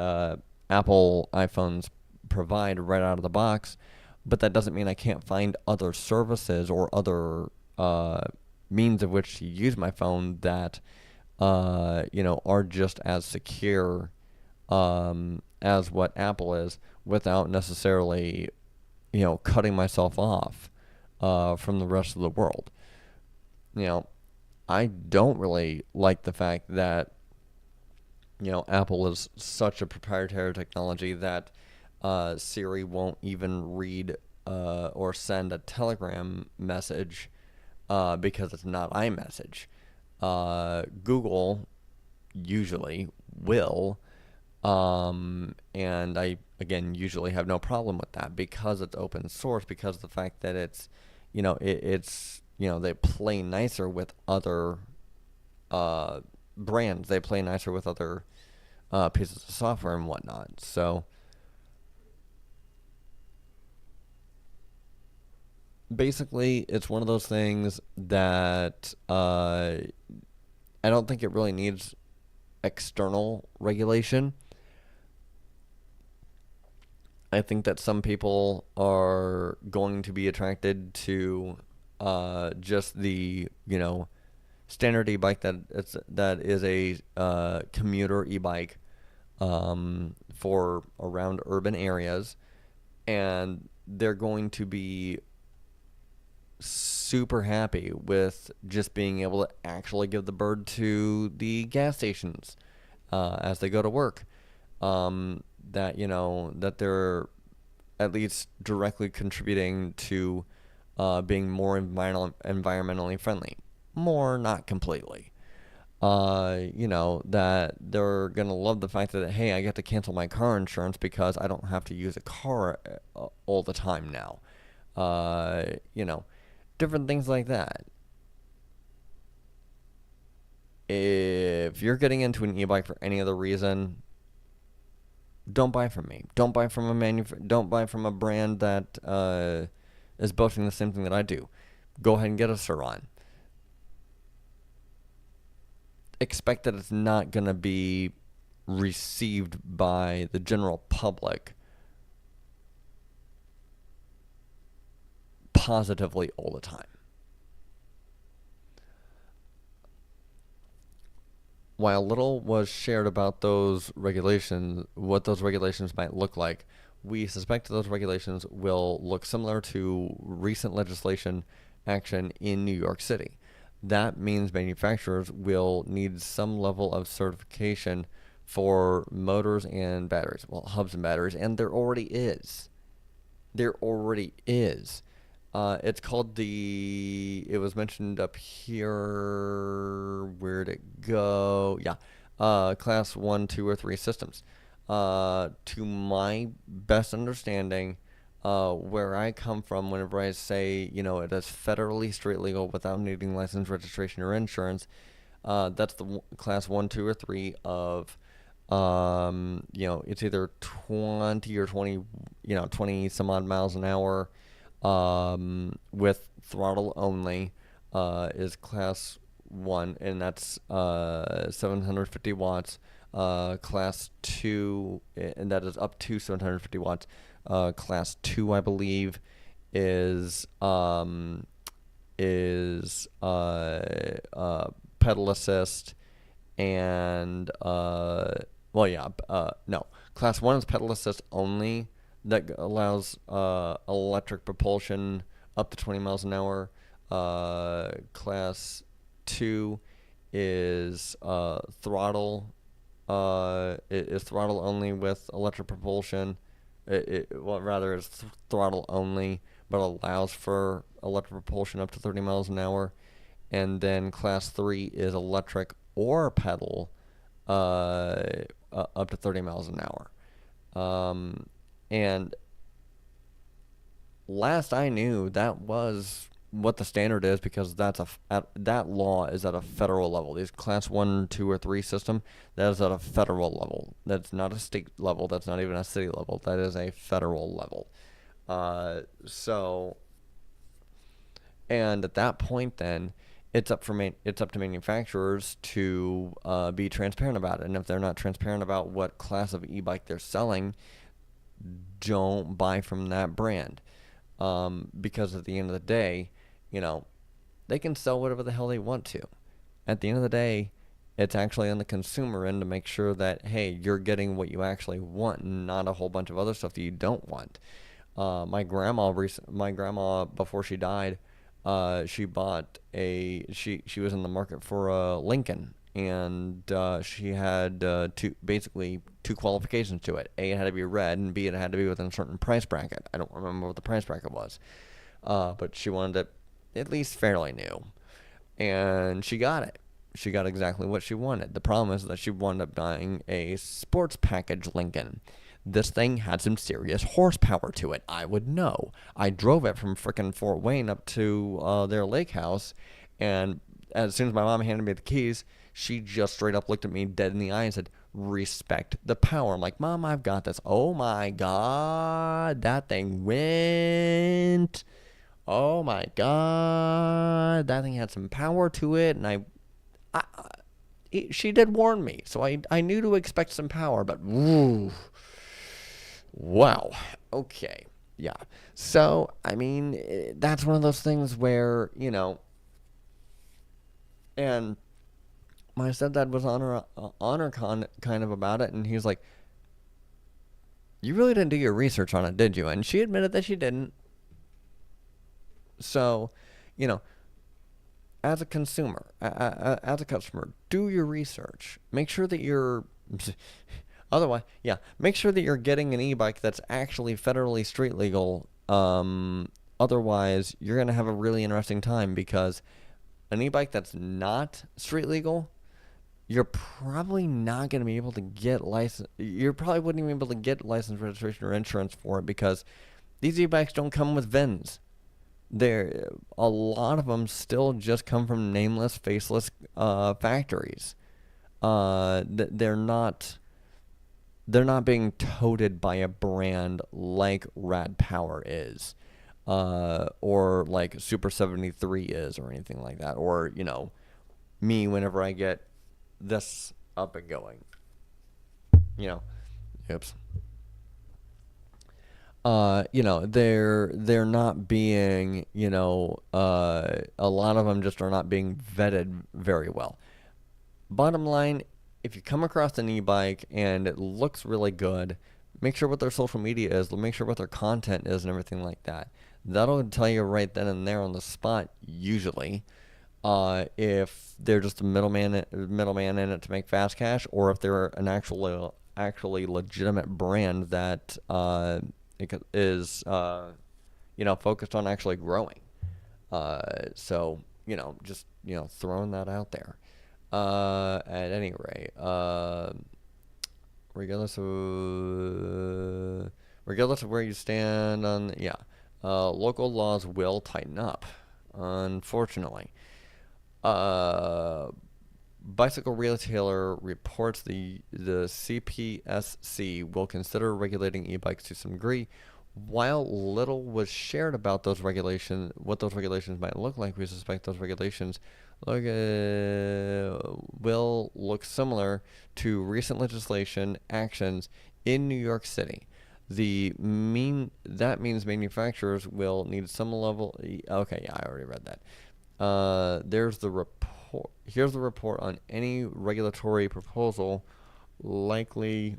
Speaker 1: Apple iPhones provide right out of the box, but that doesn't mean I can't find other services or other means of which to use my phone that are just as secure as what Apple is, without necessarily cutting myself off from the rest of the world. I don't really like the fact that Apple is such a proprietary technology that Siri won't even read or send a Telegram message because it's not iMessage. Google usually will, and I again usually have no problem with that because it's open source, because of the fact that it's they play nicer with other brands, they play nicer with other pieces of software and whatnot. So basically, it's one of those things that I don't think it really needs external regulation. I think that some people are going to be attracted to just the standard e-bike that is a commuter e-bike for around urban areas, and they're going to be super happy with just being able to actually give the bird to the gas stations as they go to work. That they're at least directly contributing to being more environmentally friendly. More, not completely. that they're going to love the fact that, hey, I get to cancel my car insurance because I don't have to use a car all the time now. Uh, you know, Different things like that. If you're getting into an e-bike for any other reason, don't buy from me. Don't buy from a brand that is boasting the same thing that I do. Go ahead and get a Suron. Expect that it's not going to be received by the general public positively all the time. While little was shared about those regulations, what those regulations might look like, we suspect those regulations will look similar to recent legislation action in New York City. That means manufacturers will need some level of certification for motors and batteries. Well, hubs and batteries, and there already is. There already is. It's called it was mentioned up here. Where'd it go? Yeah. Class 1, 2, or 3 systems. To my best understanding, where I come from, whenever I say, it is federally street legal without needing license, registration, or insurance, that's the class 1, 2, or 3 of, it's either 20 or 20, 20 some odd miles an hour, with throttle only, is class 1, and that's 750 watts. Class 2, and that is up to 750 watts. Class 2, I believe, is pedal assist, and no, class 1 is pedal assist only. That allows electric propulsion up to 20 miles an hour. Class 2 is throttle. It is throttle only with electric propulsion. It's throttle only, but allows for electric propulsion up to 30 miles an hour. And then class 3 is electric or pedal, up to 30 miles an hour. And last I knew, that was what the standard is, because that law is at a federal level. These class 1, 2, or 3 system, that is at a federal level. That's not a state level. That's not even a city level. That is a federal level. And at that point, then it's up to manufacturers to be transparent about it. And if they're not transparent about what class of e-bike they're selling, don't buy from that brand, because at the end of the day, they can sell whatever the hell they want to. At the end of the day, it's actually on the consumer end to make sure that, hey, you're getting what you actually want, and not a whole bunch of other stuff that you don't want. My grandma before she died, she bought she was in the market for a Lincoln, and she had two qualifications to it. A, it had to be red, and B, it had to be within a certain price bracket. I don't remember what the price bracket was, but she wanted it at least fairly new, and she got it. She got exactly what she wanted. The problem is that she wound up buying a sports package Lincoln. This thing had some serious horsepower to it. I would know. I drove it from frickin' Fort Wayne up to their lake house, and as soon as my mom handed me the keys, she just straight up looked at me dead in the eye and said, "Respect the power." I'm like, "Mom, I've got this." Oh my God, that thing went. Oh my God, that thing had some power to it, and she did warn me, so I knew to expect some power, but woo, wow, okay, yeah. So I mean, that's one of those things where, and my stepdad was on her kind of about it, and he was like, "You really didn't do your research on it, did you?" And she admitted that she didn't. So, as a consumer, as a customer, do your research. Make sure that you're otherwise, yeah, make sure that you're getting an e-bike that's actually federally street legal. Otherwise, you're going to have a really interesting time, because an e-bike that's not street legal, you're probably not going to be able to get license. You probably wouldn't even be able to get license, registration, or insurance for it because these e-bikes don't come with VINs. A lot of them still just come from nameless, faceless factories. They're not being toted by a brand like Rad Power is, or like Super 73 is, or anything like that, or me whenever I get this up and going. You know, oops. They're not being, a lot of them just are not being vetted very well. Bottom line, if you come across an e-bike and it looks really good, make sure what their social media is, make sure what their content is and everything like that. That'll tell you right then and there on the spot, usually, if they're just a middleman in it to make fast cash, or if they're an actually legitimate brand that is focused on actually growing. So just throwing that out there. At any rate, regardless of where you stand on, local laws will tighten up, unfortunately. Bicycle retailer reports the CPSC will consider regulating e-bikes to some degree. While little was shared about what those regulations might look like, we suspect those regulations will look similar to recent legislation actions in New York City. That means manufacturers will need some level. Okay, yeah, I already read that. There's the report. Here's the report on any regulatory proposal likely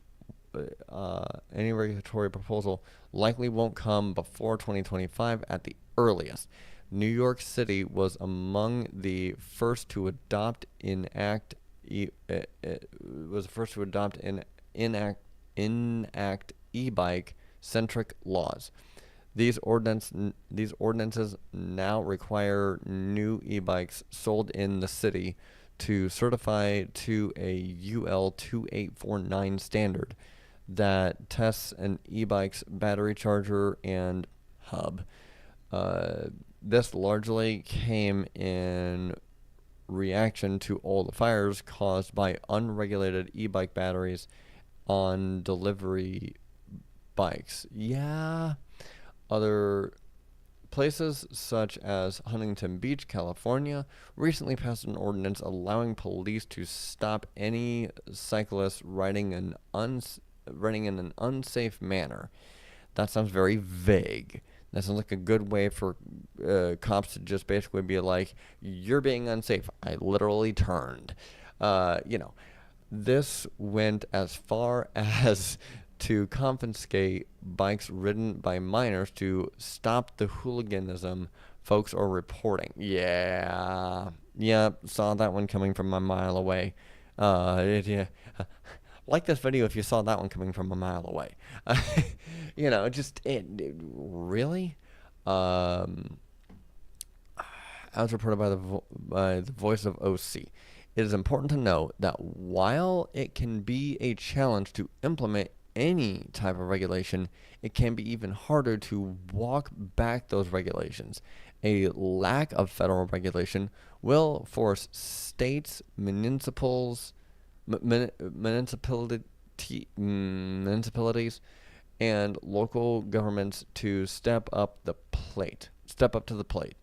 Speaker 1: won't come before 2025 at the earliest. New York City was among the first to enact e-bike centric laws. These ordinances now require new e-bikes sold in the city to certify to a UL 2849 standard that tests an e-bike's battery charger and hub. This largely came in reaction to all the fires caused by unregulated e-bike batteries on delivery bikes. Yeah. Other places, such as Huntington Beach, California, recently passed an ordinance allowing police to stop any cyclists riding in an unsafe manner. That sounds very vague. That sounds like a good way for cops to just basically be like, "You're being unsafe." I literally turned. This went as far as to confiscate bikes ridden by minors to stop the hooliganism folks are reporting. Yeah, saw that one coming from a mile away. Like this video if you saw that one coming from a mile away. Really. As reported by the voice of OC. It is important to note that while it can be a challenge to implement any type of regulation, it can be even harder to walk back those regulations. A lack of federal regulation will force states, municipalities, and local governments to step up to the plate.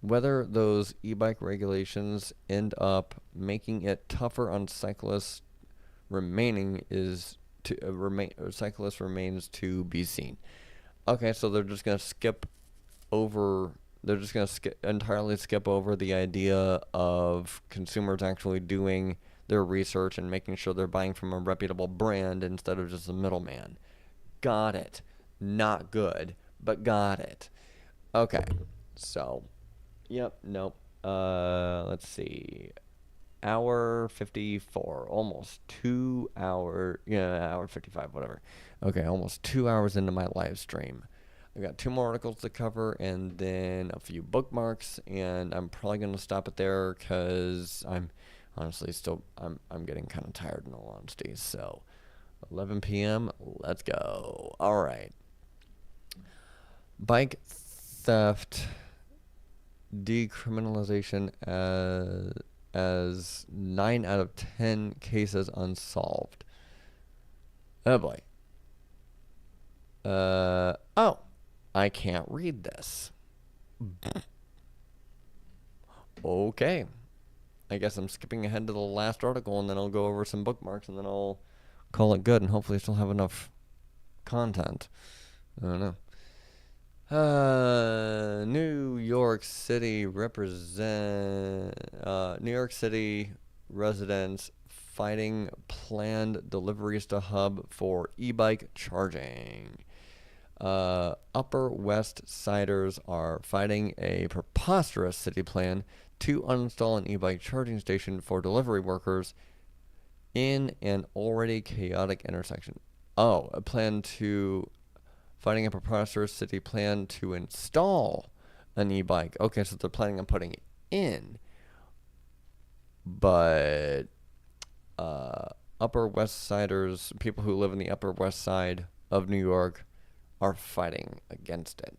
Speaker 1: Whether those e-bike regulations end up making it tougher on cyclists remains to be seen. Okay, so they're just gonna entirely skip over the idea of consumers actually doing their research and making sure they're buying from a reputable brand instead of just a middleman. Got it. Not good, but got it. Okay, so, yep, nope. Let's see. Hour 54, almost 2 hour, hour 55, whatever. Okay, almost 2 hours into my live stream. I've got 2 more articles to cover and then a few bookmarks, and I'm probably going to stop it there because I'm Honestly, still, I'm getting kind of tired in all honesty. So, 11 p.m. Let's go. All right. Bike theft decriminalization as 9 out of 10 cases unsolved. Oh boy. Oh, I can't read this. Okay. I guess I'm skipping ahead to the last article, and then I'll go over some bookmarks, and then I'll call it good, and hopefully still have enough content. I don't know. New York City residents fighting planned deliveries to hub for e-bike charging. Upper West Siders are fighting a preposterous city plan to uninstall an e-bike charging station for delivery workers in an already chaotic intersection. Oh, fighting a preposterous city plan to install an e-bike. Okay, so they're planning on putting it in. But Upper West Siders, people who live in the Upper West Side of New York, are fighting against it.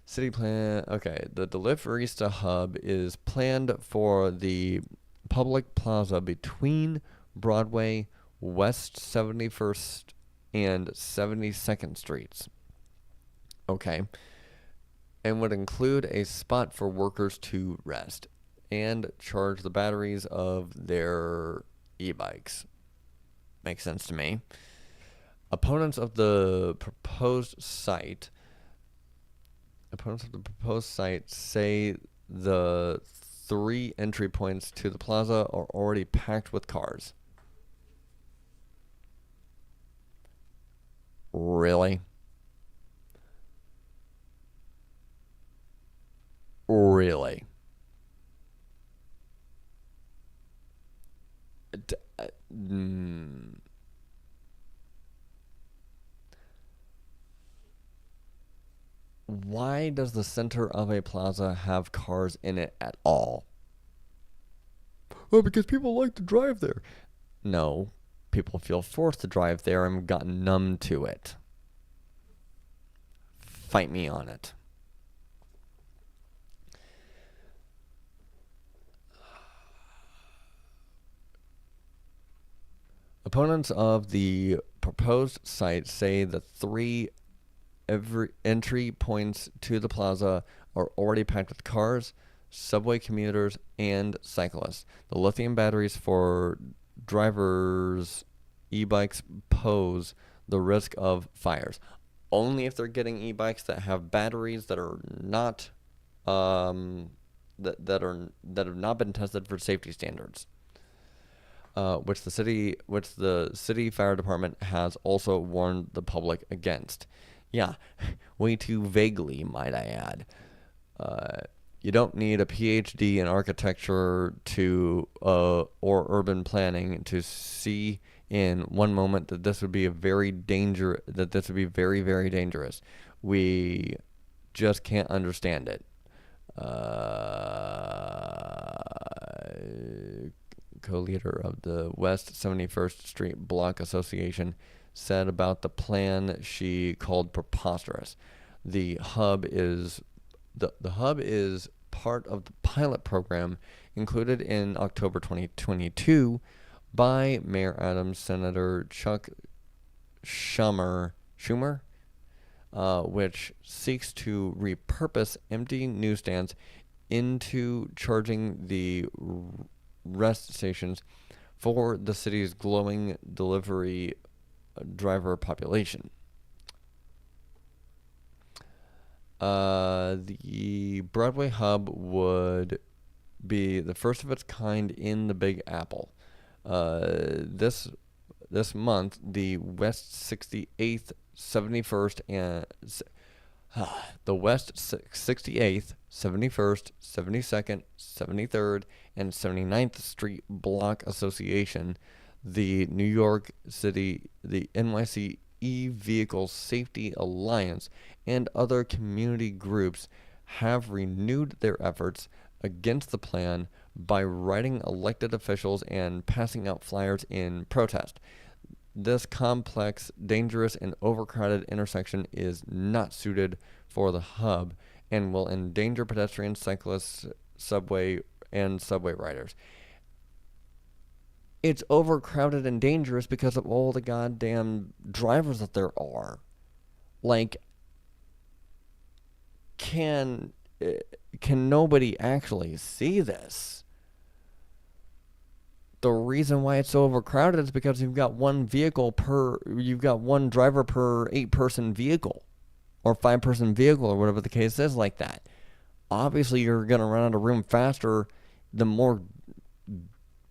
Speaker 1: City plan. Okay, the Deliverista hub is planned for the public plaza between Broadway, West 71st, and 72nd Streets. Okay. And would include a spot for workers to rest and charge the batteries of their e-bikes. Makes sense to me. Opponents of the proposed site say the 3 entry points to the plaza are already packed with cars. Really? Really? Why does the center of a plaza have cars in it at all? Oh, because people like to drive there. No, people feel forced to drive there and gotten numb to it. Fight me on it. Opponents of the proposed site say the 3 entry points to the plaza are already packed with cars, subway commuters, and cyclists. The lithium batteries for drivers' e-bikes pose the risk of fires. Only if they're getting e-bikes that have batteries that are not that have not been tested for safety standards. Which the city fire department has also warned the public against. Yeah, way too vaguely, might I add. You don't need a PhD in architecture or urban planning to see in one moment that this would be very, very dangerous. We just can't understand it. Co-leader of the West 71st Street Block Association said about the plan she called preposterous. The hub is part of the pilot program included in October 2022 by Mayor Adams, Senator Chuck Schumer, which seeks to repurpose empty newsstands into charging the rest stations for the city's glowing delivery driver population. The Broadway hub would be the first of its kind in the Big Apple. This month, the West 68th, 71st, and the West 68th, 71st, 72nd, 73rd, and 79th Street Block Association, the New York City, the NYC E-Vehicle Safety Alliance, and other community groups have renewed their efforts against the plan by writing elected officials and passing out flyers in protest. This complex, dangerous, and overcrowded intersection is not suited for the hub and will endanger pedestrians, cyclists, subway riders. It's overcrowded and dangerous because of all the goddamn drivers that there are. Like, can nobody actually see this? The reason why it's so overcrowded is because you've got one driver per 8-person vehicle or 5-person vehicle or whatever the case is like that. Obviously, you're going to run out of room faster the more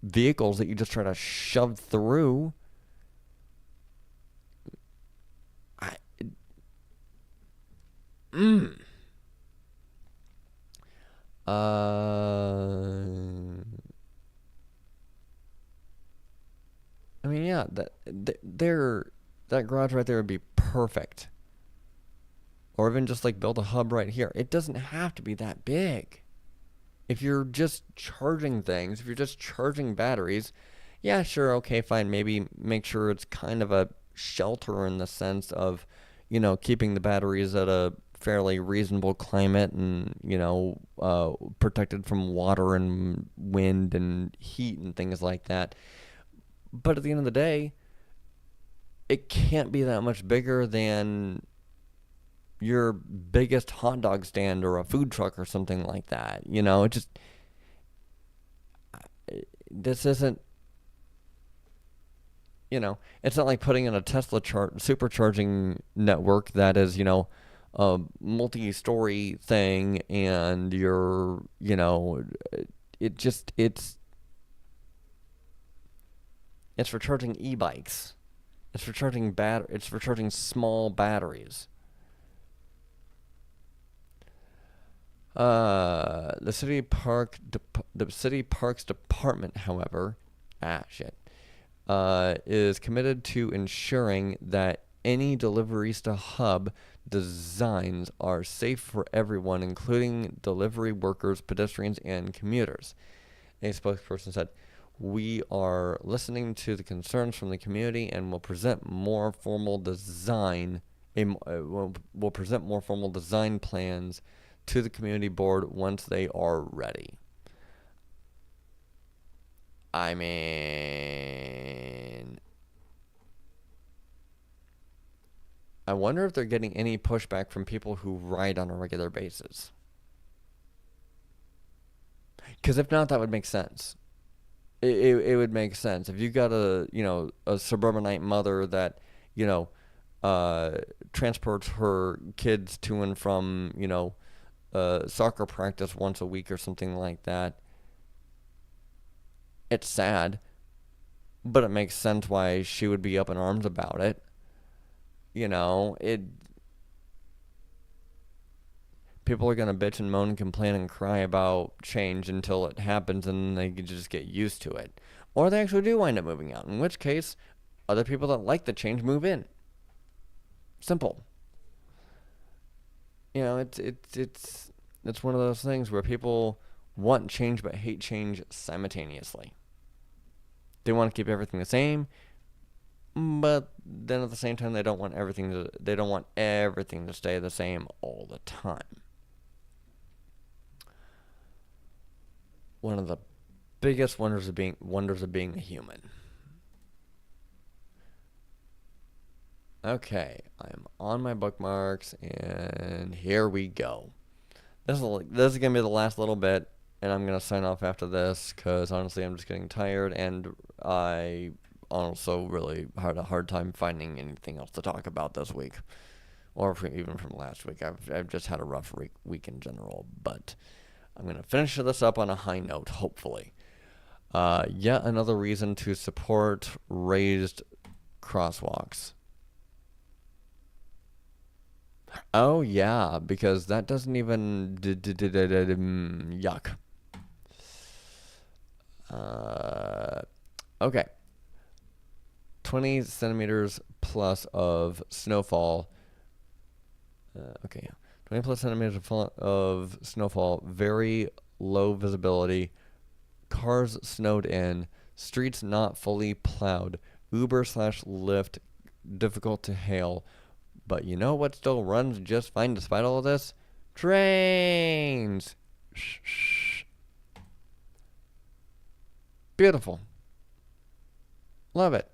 Speaker 1: vehicles that you just try to shove through. I mean, yeah, that garage right there would be perfect. Or even just like build a hub right here. It doesn't have to be that big. If you're just charging things, if you're just charging batteries, yeah, sure, okay, fine. Maybe make sure it's kind of a shelter in the sense of, keeping the batteries at a fairly reasonable climate and, protected from water and wind and heat and things like that. But at the end of the day, it can't be that much bigger than your biggest hot dog stand or a food truck or something like that. This isn't, it's not like putting in a Tesla supercharging network that is, a multi-story thing and it's for charging e-bikes. It's for charging small batteries. The city parks department, however, is committed to ensuring that any deliveries to hub designs are safe for everyone, including delivery workers, pedestrians, and commuters. A spokesperson said, "We are listening to the concerns from the community and will present more formal design plans to the community board once they are ready." I mean, I wonder if they're getting any pushback from people who ride on a regular basis. Because if not, that would make sense. It would make sense. If you got a suburbanite mother that, transports her kids to and from, soccer practice once a week or something like that, it's sad, but it makes sense why she would be up in arms about it. People are going to bitch and moan and complain and cry about change until it happens and they just get used to it. Or they actually do wind up moving out, in which case other people that like the change move in. Simple. It's one of those things where people want change but hate change simultaneously. They want to keep everything the same, but then at the same time they don't want everything to stay the same all the time. One of the biggest wonders of being a human. Okay, I'm on my bookmarks and here we go. This is gonna be the last little bit, and I'm gonna sign off after this because honestly I'm just getting tired, and I also really had a hard time finding anything else to talk about this week, or even from last week. I've just had a rough week in general, but I'm gonna finish this up on a high note, hopefully. Yet another reason to support raised crosswalks. Oh yeah, because that doesn't even yuck. Okay. 20 centimeters plus of snowfall. Okay, yeah. 20 plus centimeters of snowfall, very low visibility, cars snowed in, streets not fully plowed, Uber slash Lyft difficult to hail. But you know what still runs just fine despite all of this? Trains! Beautiful. Love it.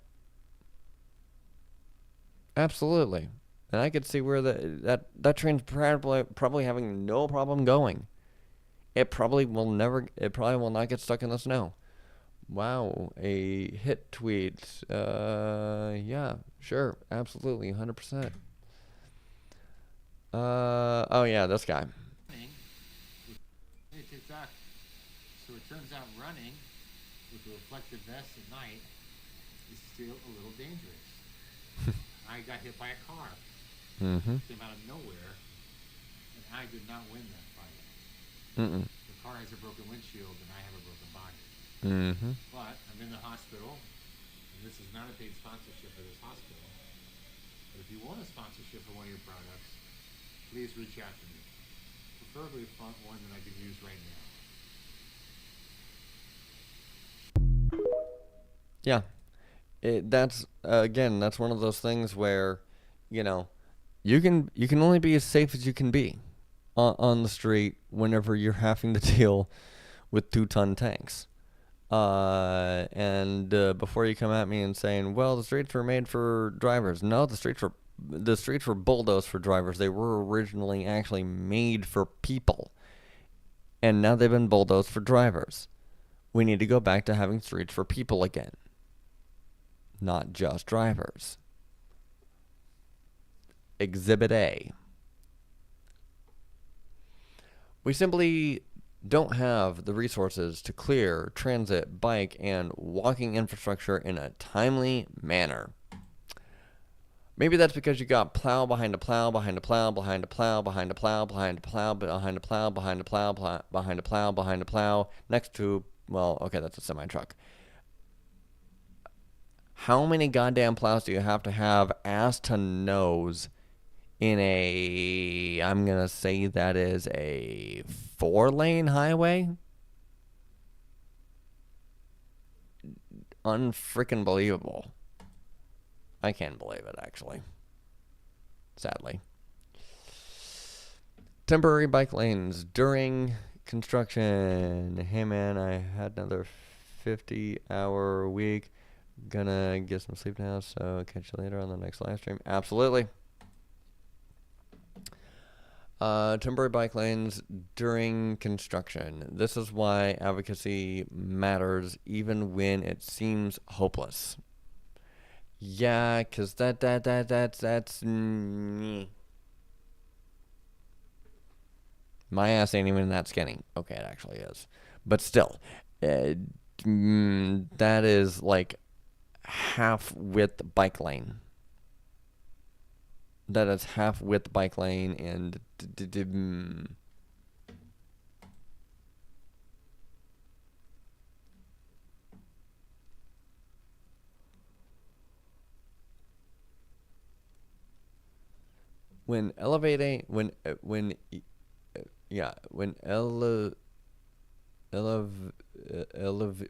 Speaker 1: Absolutely. And I could see where that train's probably having no problem going. It probably will not get stuck in the snow. Wow, a hit tweet. Yeah, sure, absolutely, 100%. Oh yeah, this guy.
Speaker 2: Hey, TikTok. So it turns out running with a reflective vest at night is still a little dangerous. I got hit by a car.
Speaker 1: Mm-hmm.
Speaker 2: Came out of nowhere, and I did not win that fight.
Speaker 1: Mm-mm.
Speaker 2: The car has a broken windshield, and I have a broken body.
Speaker 1: Mm-hmm.
Speaker 2: But I'm in the hospital, and this is not a paid sponsorship for this hospital. But if you want a sponsorship for one of your products, please reach out to me. Preferably one that I could use right now.
Speaker 1: Yeah. That's again, that's one of those things where, you know, you can only be as safe as you can be on the street whenever you're having to deal with 2-ton tanks. And before you come at me and saying, well, the streets were made for drivers. No, the streets were bulldozed for drivers. They were originally actually made for people. And now they've been bulldozed for drivers. We need to go back to having streets for people again, not just drivers. Exhibit A. We simply don't have the resources to clear transit, bike, and walking infrastructure in a timely manner. Maybe that's because you got plow behind a plow behind a plow behind a plow behind a plow behind a plow behind a plow behind a plow behind a plow behind a plow next to, well, okay, that's a semi-truck. How many goddamn plows do you have to have ass to nose in a, I'm going to say that is a 4-lane highway? Unfreaking believable. I can't believe it, actually. Sadly. Temporary bike lanes during construction. Hey man, I had another 50-hour week. Gonna get some sleep now, so catch you later on the next live stream. Absolutely. Temporary bike lanes during construction. This is why advocacy matters even when it seems hopeless. Yeah, 'cause that's me. My ass ain't even that skinny. Okay, it actually is. But still, that is like half width bike lane. That is half width bike lane, and when elevating when yeah when ele elev elev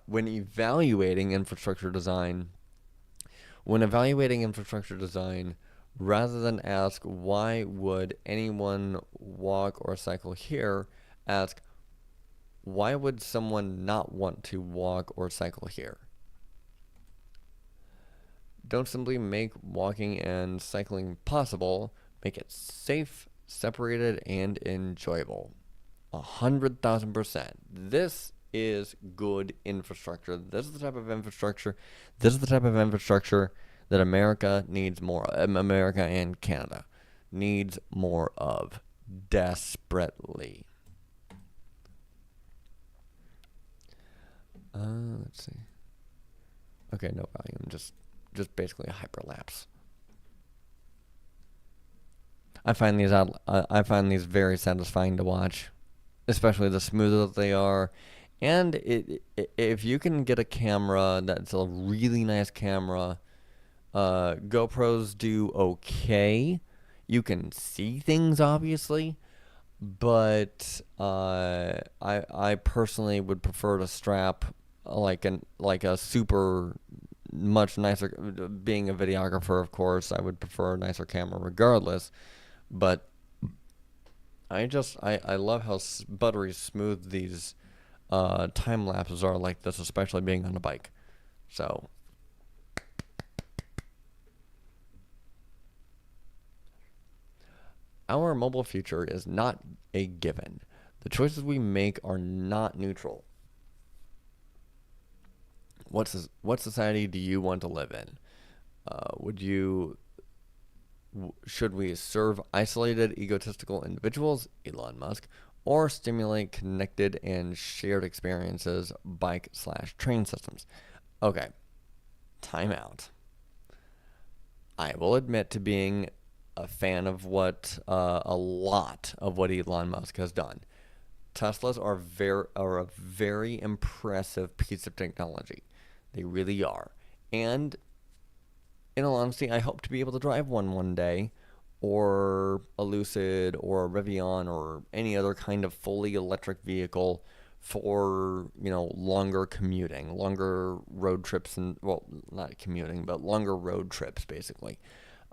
Speaker 1: when evaluating infrastructure design, rather than ask why would anyone walk or cycle here, ask why would someone not want to walk or cycle here. Don't simply make walking and cycling possible, make it safe, separated, and enjoyable. 100,000%. This is good infrastructure. This is the type of infrastructure that America needs more of. America and Canada needs more of desperately. Let's see. Okay, no volume, just basically a hyperlapse. I find these very satisfying to watch, especially the smoother that they are. And if you can get a camera that's a really nice camera, GoPros do okay. You can see things, obviously, but I personally would prefer to strap like a super much nicer. Being a videographer, of course, I would prefer a nicer camera regardless. But I love how buttery smooth these time lapses are like this, especially being on a bike. So our mobile future is not a given. The choices we make are not neutral. What society do you want to live in? Would you should we serve isolated, egotistical individuals, Elon Musk, or stimulate connected and shared experiences, bike/train systems? Okay, time out. I will admit to being a fan of a lot of what Elon Musk has done. Teslas are a very impressive piece of technology. They really are. And in all honesty, I hope to be able to drive one day, or a Lucid, or a Rivian, or any other kind of fully electric vehicle for longer commuting, longer road trips, and well, not commuting, but longer road trips, basically.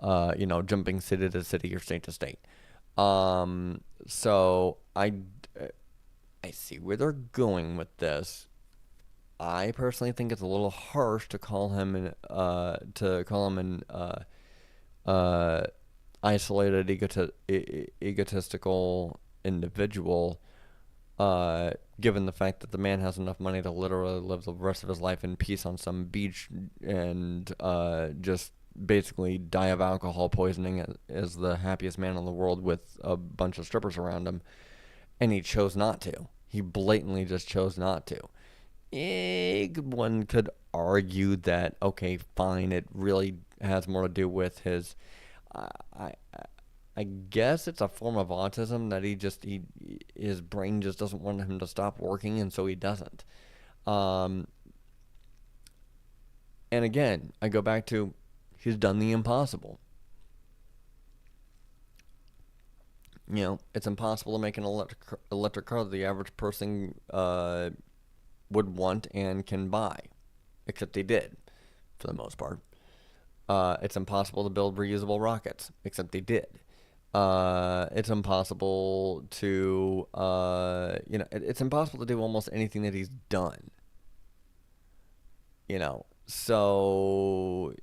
Speaker 1: Jumping city to city or state to state. So I see where they're going with this. I personally think it's a little harsh to call him an uh, isolated, egotistical individual. Given the fact that the man has enough money to literally live the rest of his life in peace on some beach and just basically die of alcohol poisoning as the happiest man in the world with a bunch of strippers around him, and he chose not to. He blatantly just chose not to. One could argue that, okay, fine, it really has more to do with I, I guess it's a form of autism that his brain just doesn't want him to stop working, and so he doesn't. Um, and again, I go back to he's done the impossible. It's impossible to make an electric car that the average person would want and can buy, except they did, for the most part. It's impossible to build reusable rockets, except they did. It's impossible to, it's impossible to do almost anything that he's done. So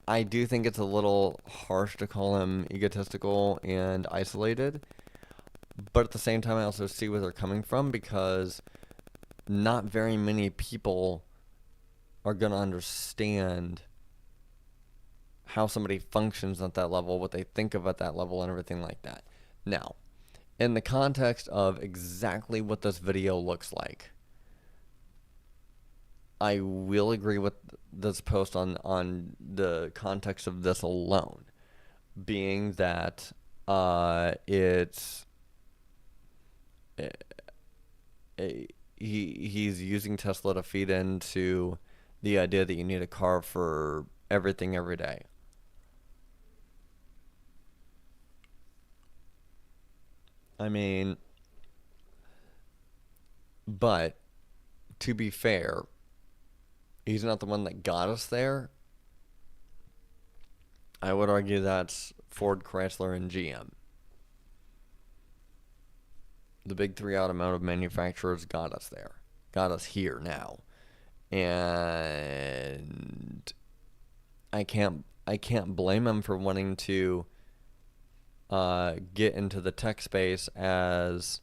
Speaker 1: I do think it's a little harsh to call him egotistical and isolated, but at the same time, I also see where they're coming from, because not very many people are going to understand how somebody functions at that level, what they think of at that level, and everything like that. Now, in the context of exactly what this video looks like, I will agree with this post on the context of this alone, being that it's he's using Tesla to feed into the idea that you need a car for everything every day. I mean, but to be fair, he's not the one that got us there. I would argue that's Ford, Chrysler, and GM. The big three automotive manufacturers got us there, got us here now, and I can't blame him for wanting to get into the tech space as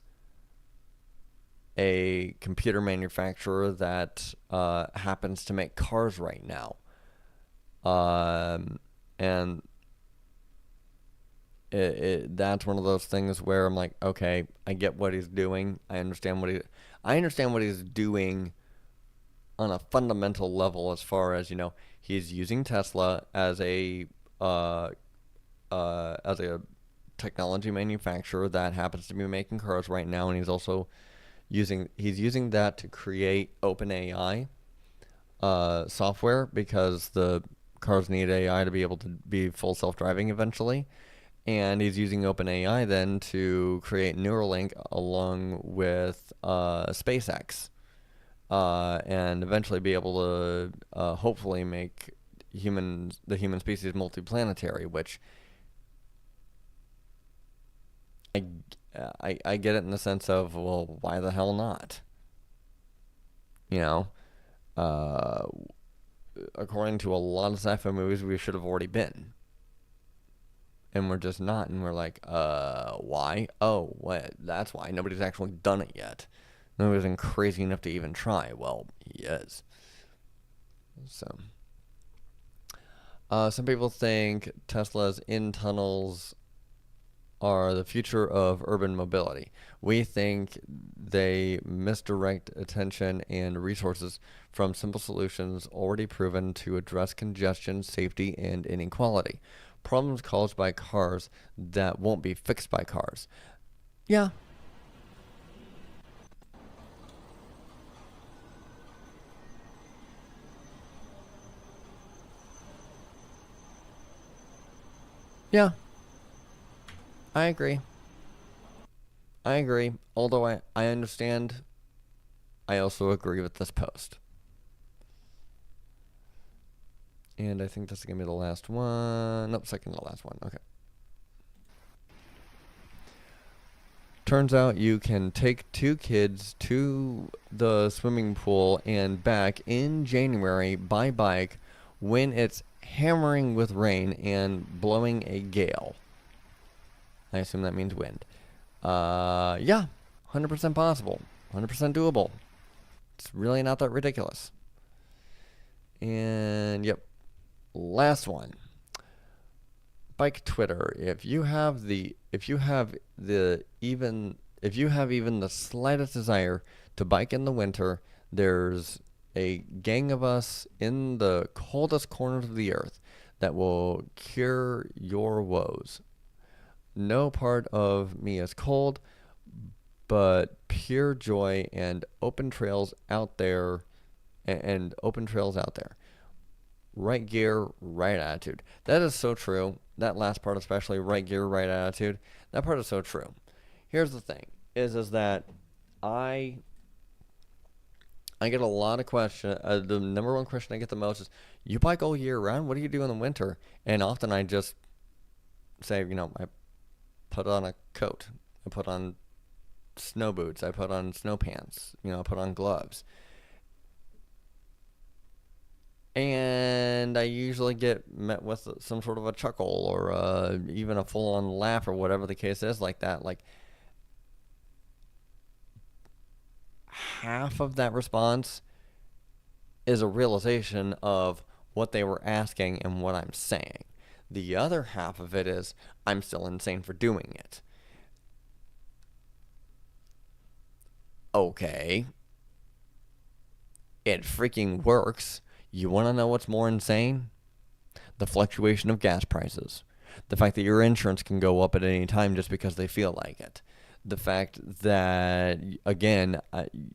Speaker 1: a computer manufacturer that happens to make cars right now. And that's one of those things where I'm like, okay, I get what he's doing. I understand what he's doing on a fundamental level, as far as, he's using Tesla as a technology manufacturer that happens to be making cars right now, and he's also using that to create OpenAI software, because the cars need AI to be able to be full self-driving eventually. And he's using OpenAI then to create Neuralink along with SpaceX, and eventually be able to hopefully make the human species multiplanetary, which I, I get it in the sense of, well, why the hell not? You know, uh, according to a lot of sci-fi movies, we should have already been, and we're just not, and we're like, why? Oh, what? That's why nobody's actually done it yet. Nobody's been crazy enough to even try. Well, he is. So, some people think Tesla's in tunnels are the future of urban mobility. We think they misdirect attention and resources from simple solutions already proven to address congestion, safety, and inequality. Problems caused by cars that won't be fixed by cars. Yeah. Yeah, I agree. I agree. Although I understand, I also agree with this post. And I think this is going to be the last one. Nope, second to last one. Okay. Turns out you can take two kids to the swimming pool and back in January by bike when it's hammering with rain and blowing a gale. I assume that means wind. Yeah, 100% possible. 100% doable. It's really not that ridiculous. And yep, last one. Bike Twitter. If you have even the slightest desire to bike in the winter, there's a gang of us in the coldest corners of the earth that will cure your woes. No part of me is cold, but pure joy and open trails out there, and open trails out there. Right gear, right attitude. That is so true. That last part, especially, right gear, right attitude. That part is so true. Here's the thing: is that I I get a lot of questions. The number one question I get the most is, "You bike all year round? What do you do in the winter?" And often I just say, I put on a coat, I put on snow boots, I put on snow pants, I put on gloves. And I usually get met with some sort of a chuckle or even a full-on laugh or whatever the case is like that. Like, half of that response is a realization of what they were asking and what I'm saying. The other half of it is, I'm still insane for doing it. Okay. It freaking works. You want to know what's more insane? The fluctuation of gas prices. The fact that your insurance can go up at any time just because they feel like it. The fact that, again,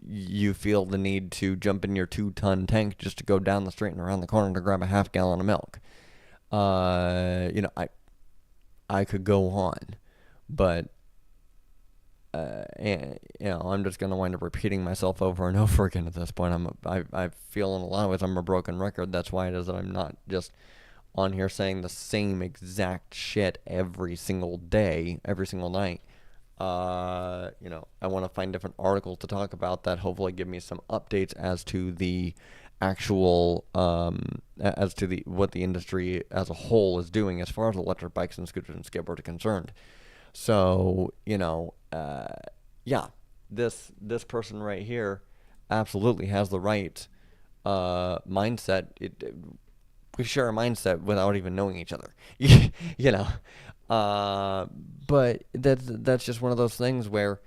Speaker 1: you feel the need to jump in your 2-ton tank just to go down the street and around the corner to grab a half gallon of milk. I could go on, but and, I'm just gonna wind up repeating myself over and over again at this point. I feel in a lot of ways I'm a broken record. That's why it is that I'm not just on here saying the same exact shit every single day, every single night. I want to find different articles to talk about that hopefully give me some updates as to the actual what the industry as a whole is doing as far as electric bikes and scooters and skateboards are concerned. So, yeah, this person right here absolutely has the right mindset. We share a mindset without even knowing each other. you know. But that's just one of those things where,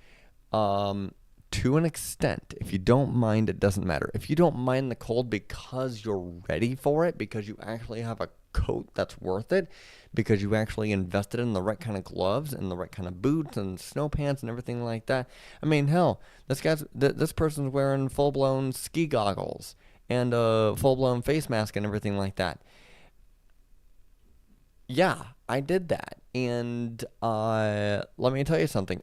Speaker 1: to an extent, if you don't mind, it doesn't matter. If you don't mind the cold because you're ready for it, because you actually have a coat that's worth it, because you actually invested in the right kind of gloves and the right kind of boots and snow pants and everything like that. I mean, hell, this person's wearing full-blown ski goggles and a full-blown face mask and everything like that. yeah, I did that. And let me tell you something.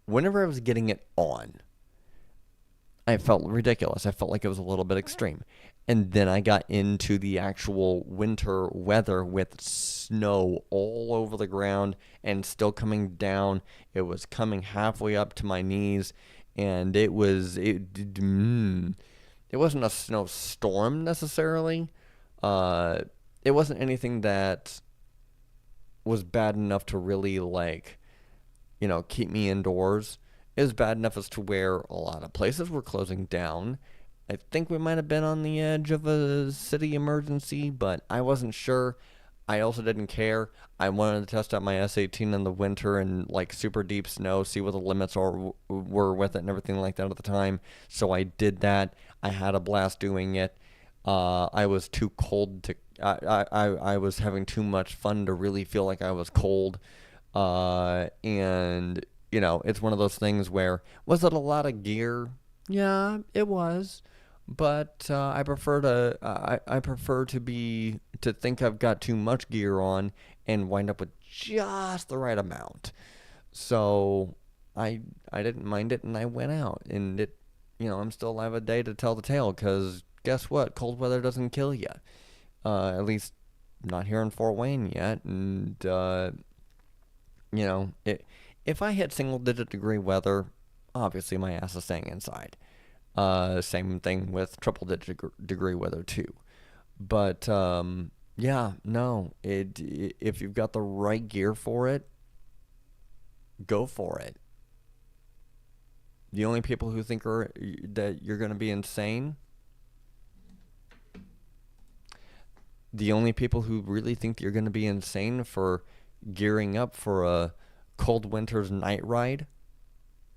Speaker 1: Whenever I was getting it on, I felt ridiculous. I felt like it was a little bit extreme. And then I got into the actual winter weather with snow all over the ground and still coming down. It was coming halfway up to my knees, and it wasn't a snowstorm necessarily. Uh, it wasn't anything that was bad enough to really keep me indoors. It was bad enough as to where a lot of places were closing down. I think we might have been on the edge of a city emergency, but I wasn't sure. I also didn't care. I wanted to test out my S18 in the winter and like super deep snow, see what the limits were with it and everything like that at the time. So I did that. I had a blast doing it. I was too cold to. I was having too much fun to really feel like I was cold. And it's one of those things where was it a lot of gear? Yeah, it was, but I prefer to think I've got too much gear on and wind up with just the right amount. So I didn't mind it and I went out and I'm still alive a day to tell the tale because guess what? Cold weather doesn't kill you. At least not here in Fort Wayne yet, and if I hit single digit degree weather, obviously my ass is staying inside. Same thing with triple digit degree weather too. But yeah, no, if you've got the right gear for it, go for it. The only people who think that you're going to be insane, the only people who really think you're going to be insane for gearing up for a cold winter's night ride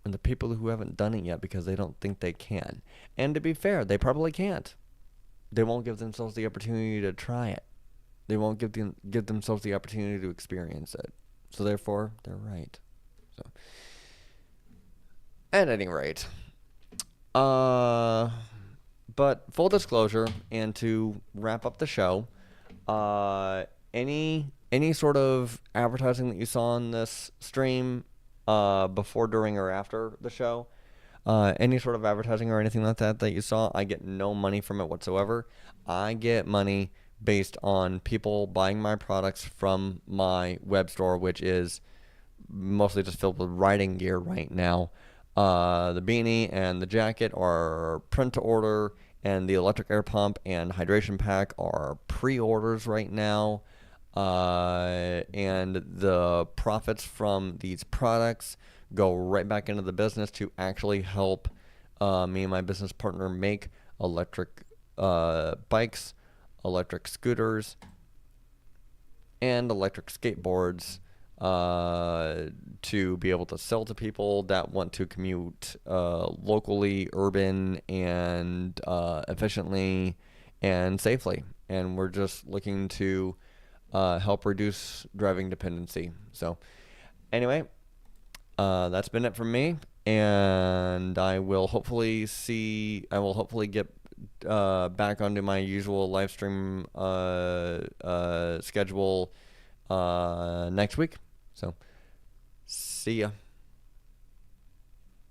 Speaker 1: and the people who haven't done it yet because they don't think they can. And to be fair, they probably can't. They won't give themselves the opportunity to try it. They won't give themselves the opportunity to experience it. So therefore, they're right. So, at any rate, uh, but full disclosure, and to wrap up the show, any sort of advertising that you saw on this stream, before, during, or after the show, any sort of advertising or anything like that that you saw, I get no money from it whatsoever. I get money based on people buying my products from my web store, which is mostly just filled with riding gear right now. The beanie and the jacket are print to order, and the electric air pump and hydration pack are pre-orders right now. And the profits from these products go right back into the business to actually help me and my business partner make electric bikes, electric scooters, and electric skateboards to be able to sell to people that want to commute locally, urban, and efficiently and safely. And we're just looking to help reduce driving dependency. So, anyway, that's been it from me, and I will hopefully get back onto my usual live stream schedule next week. So, see ya.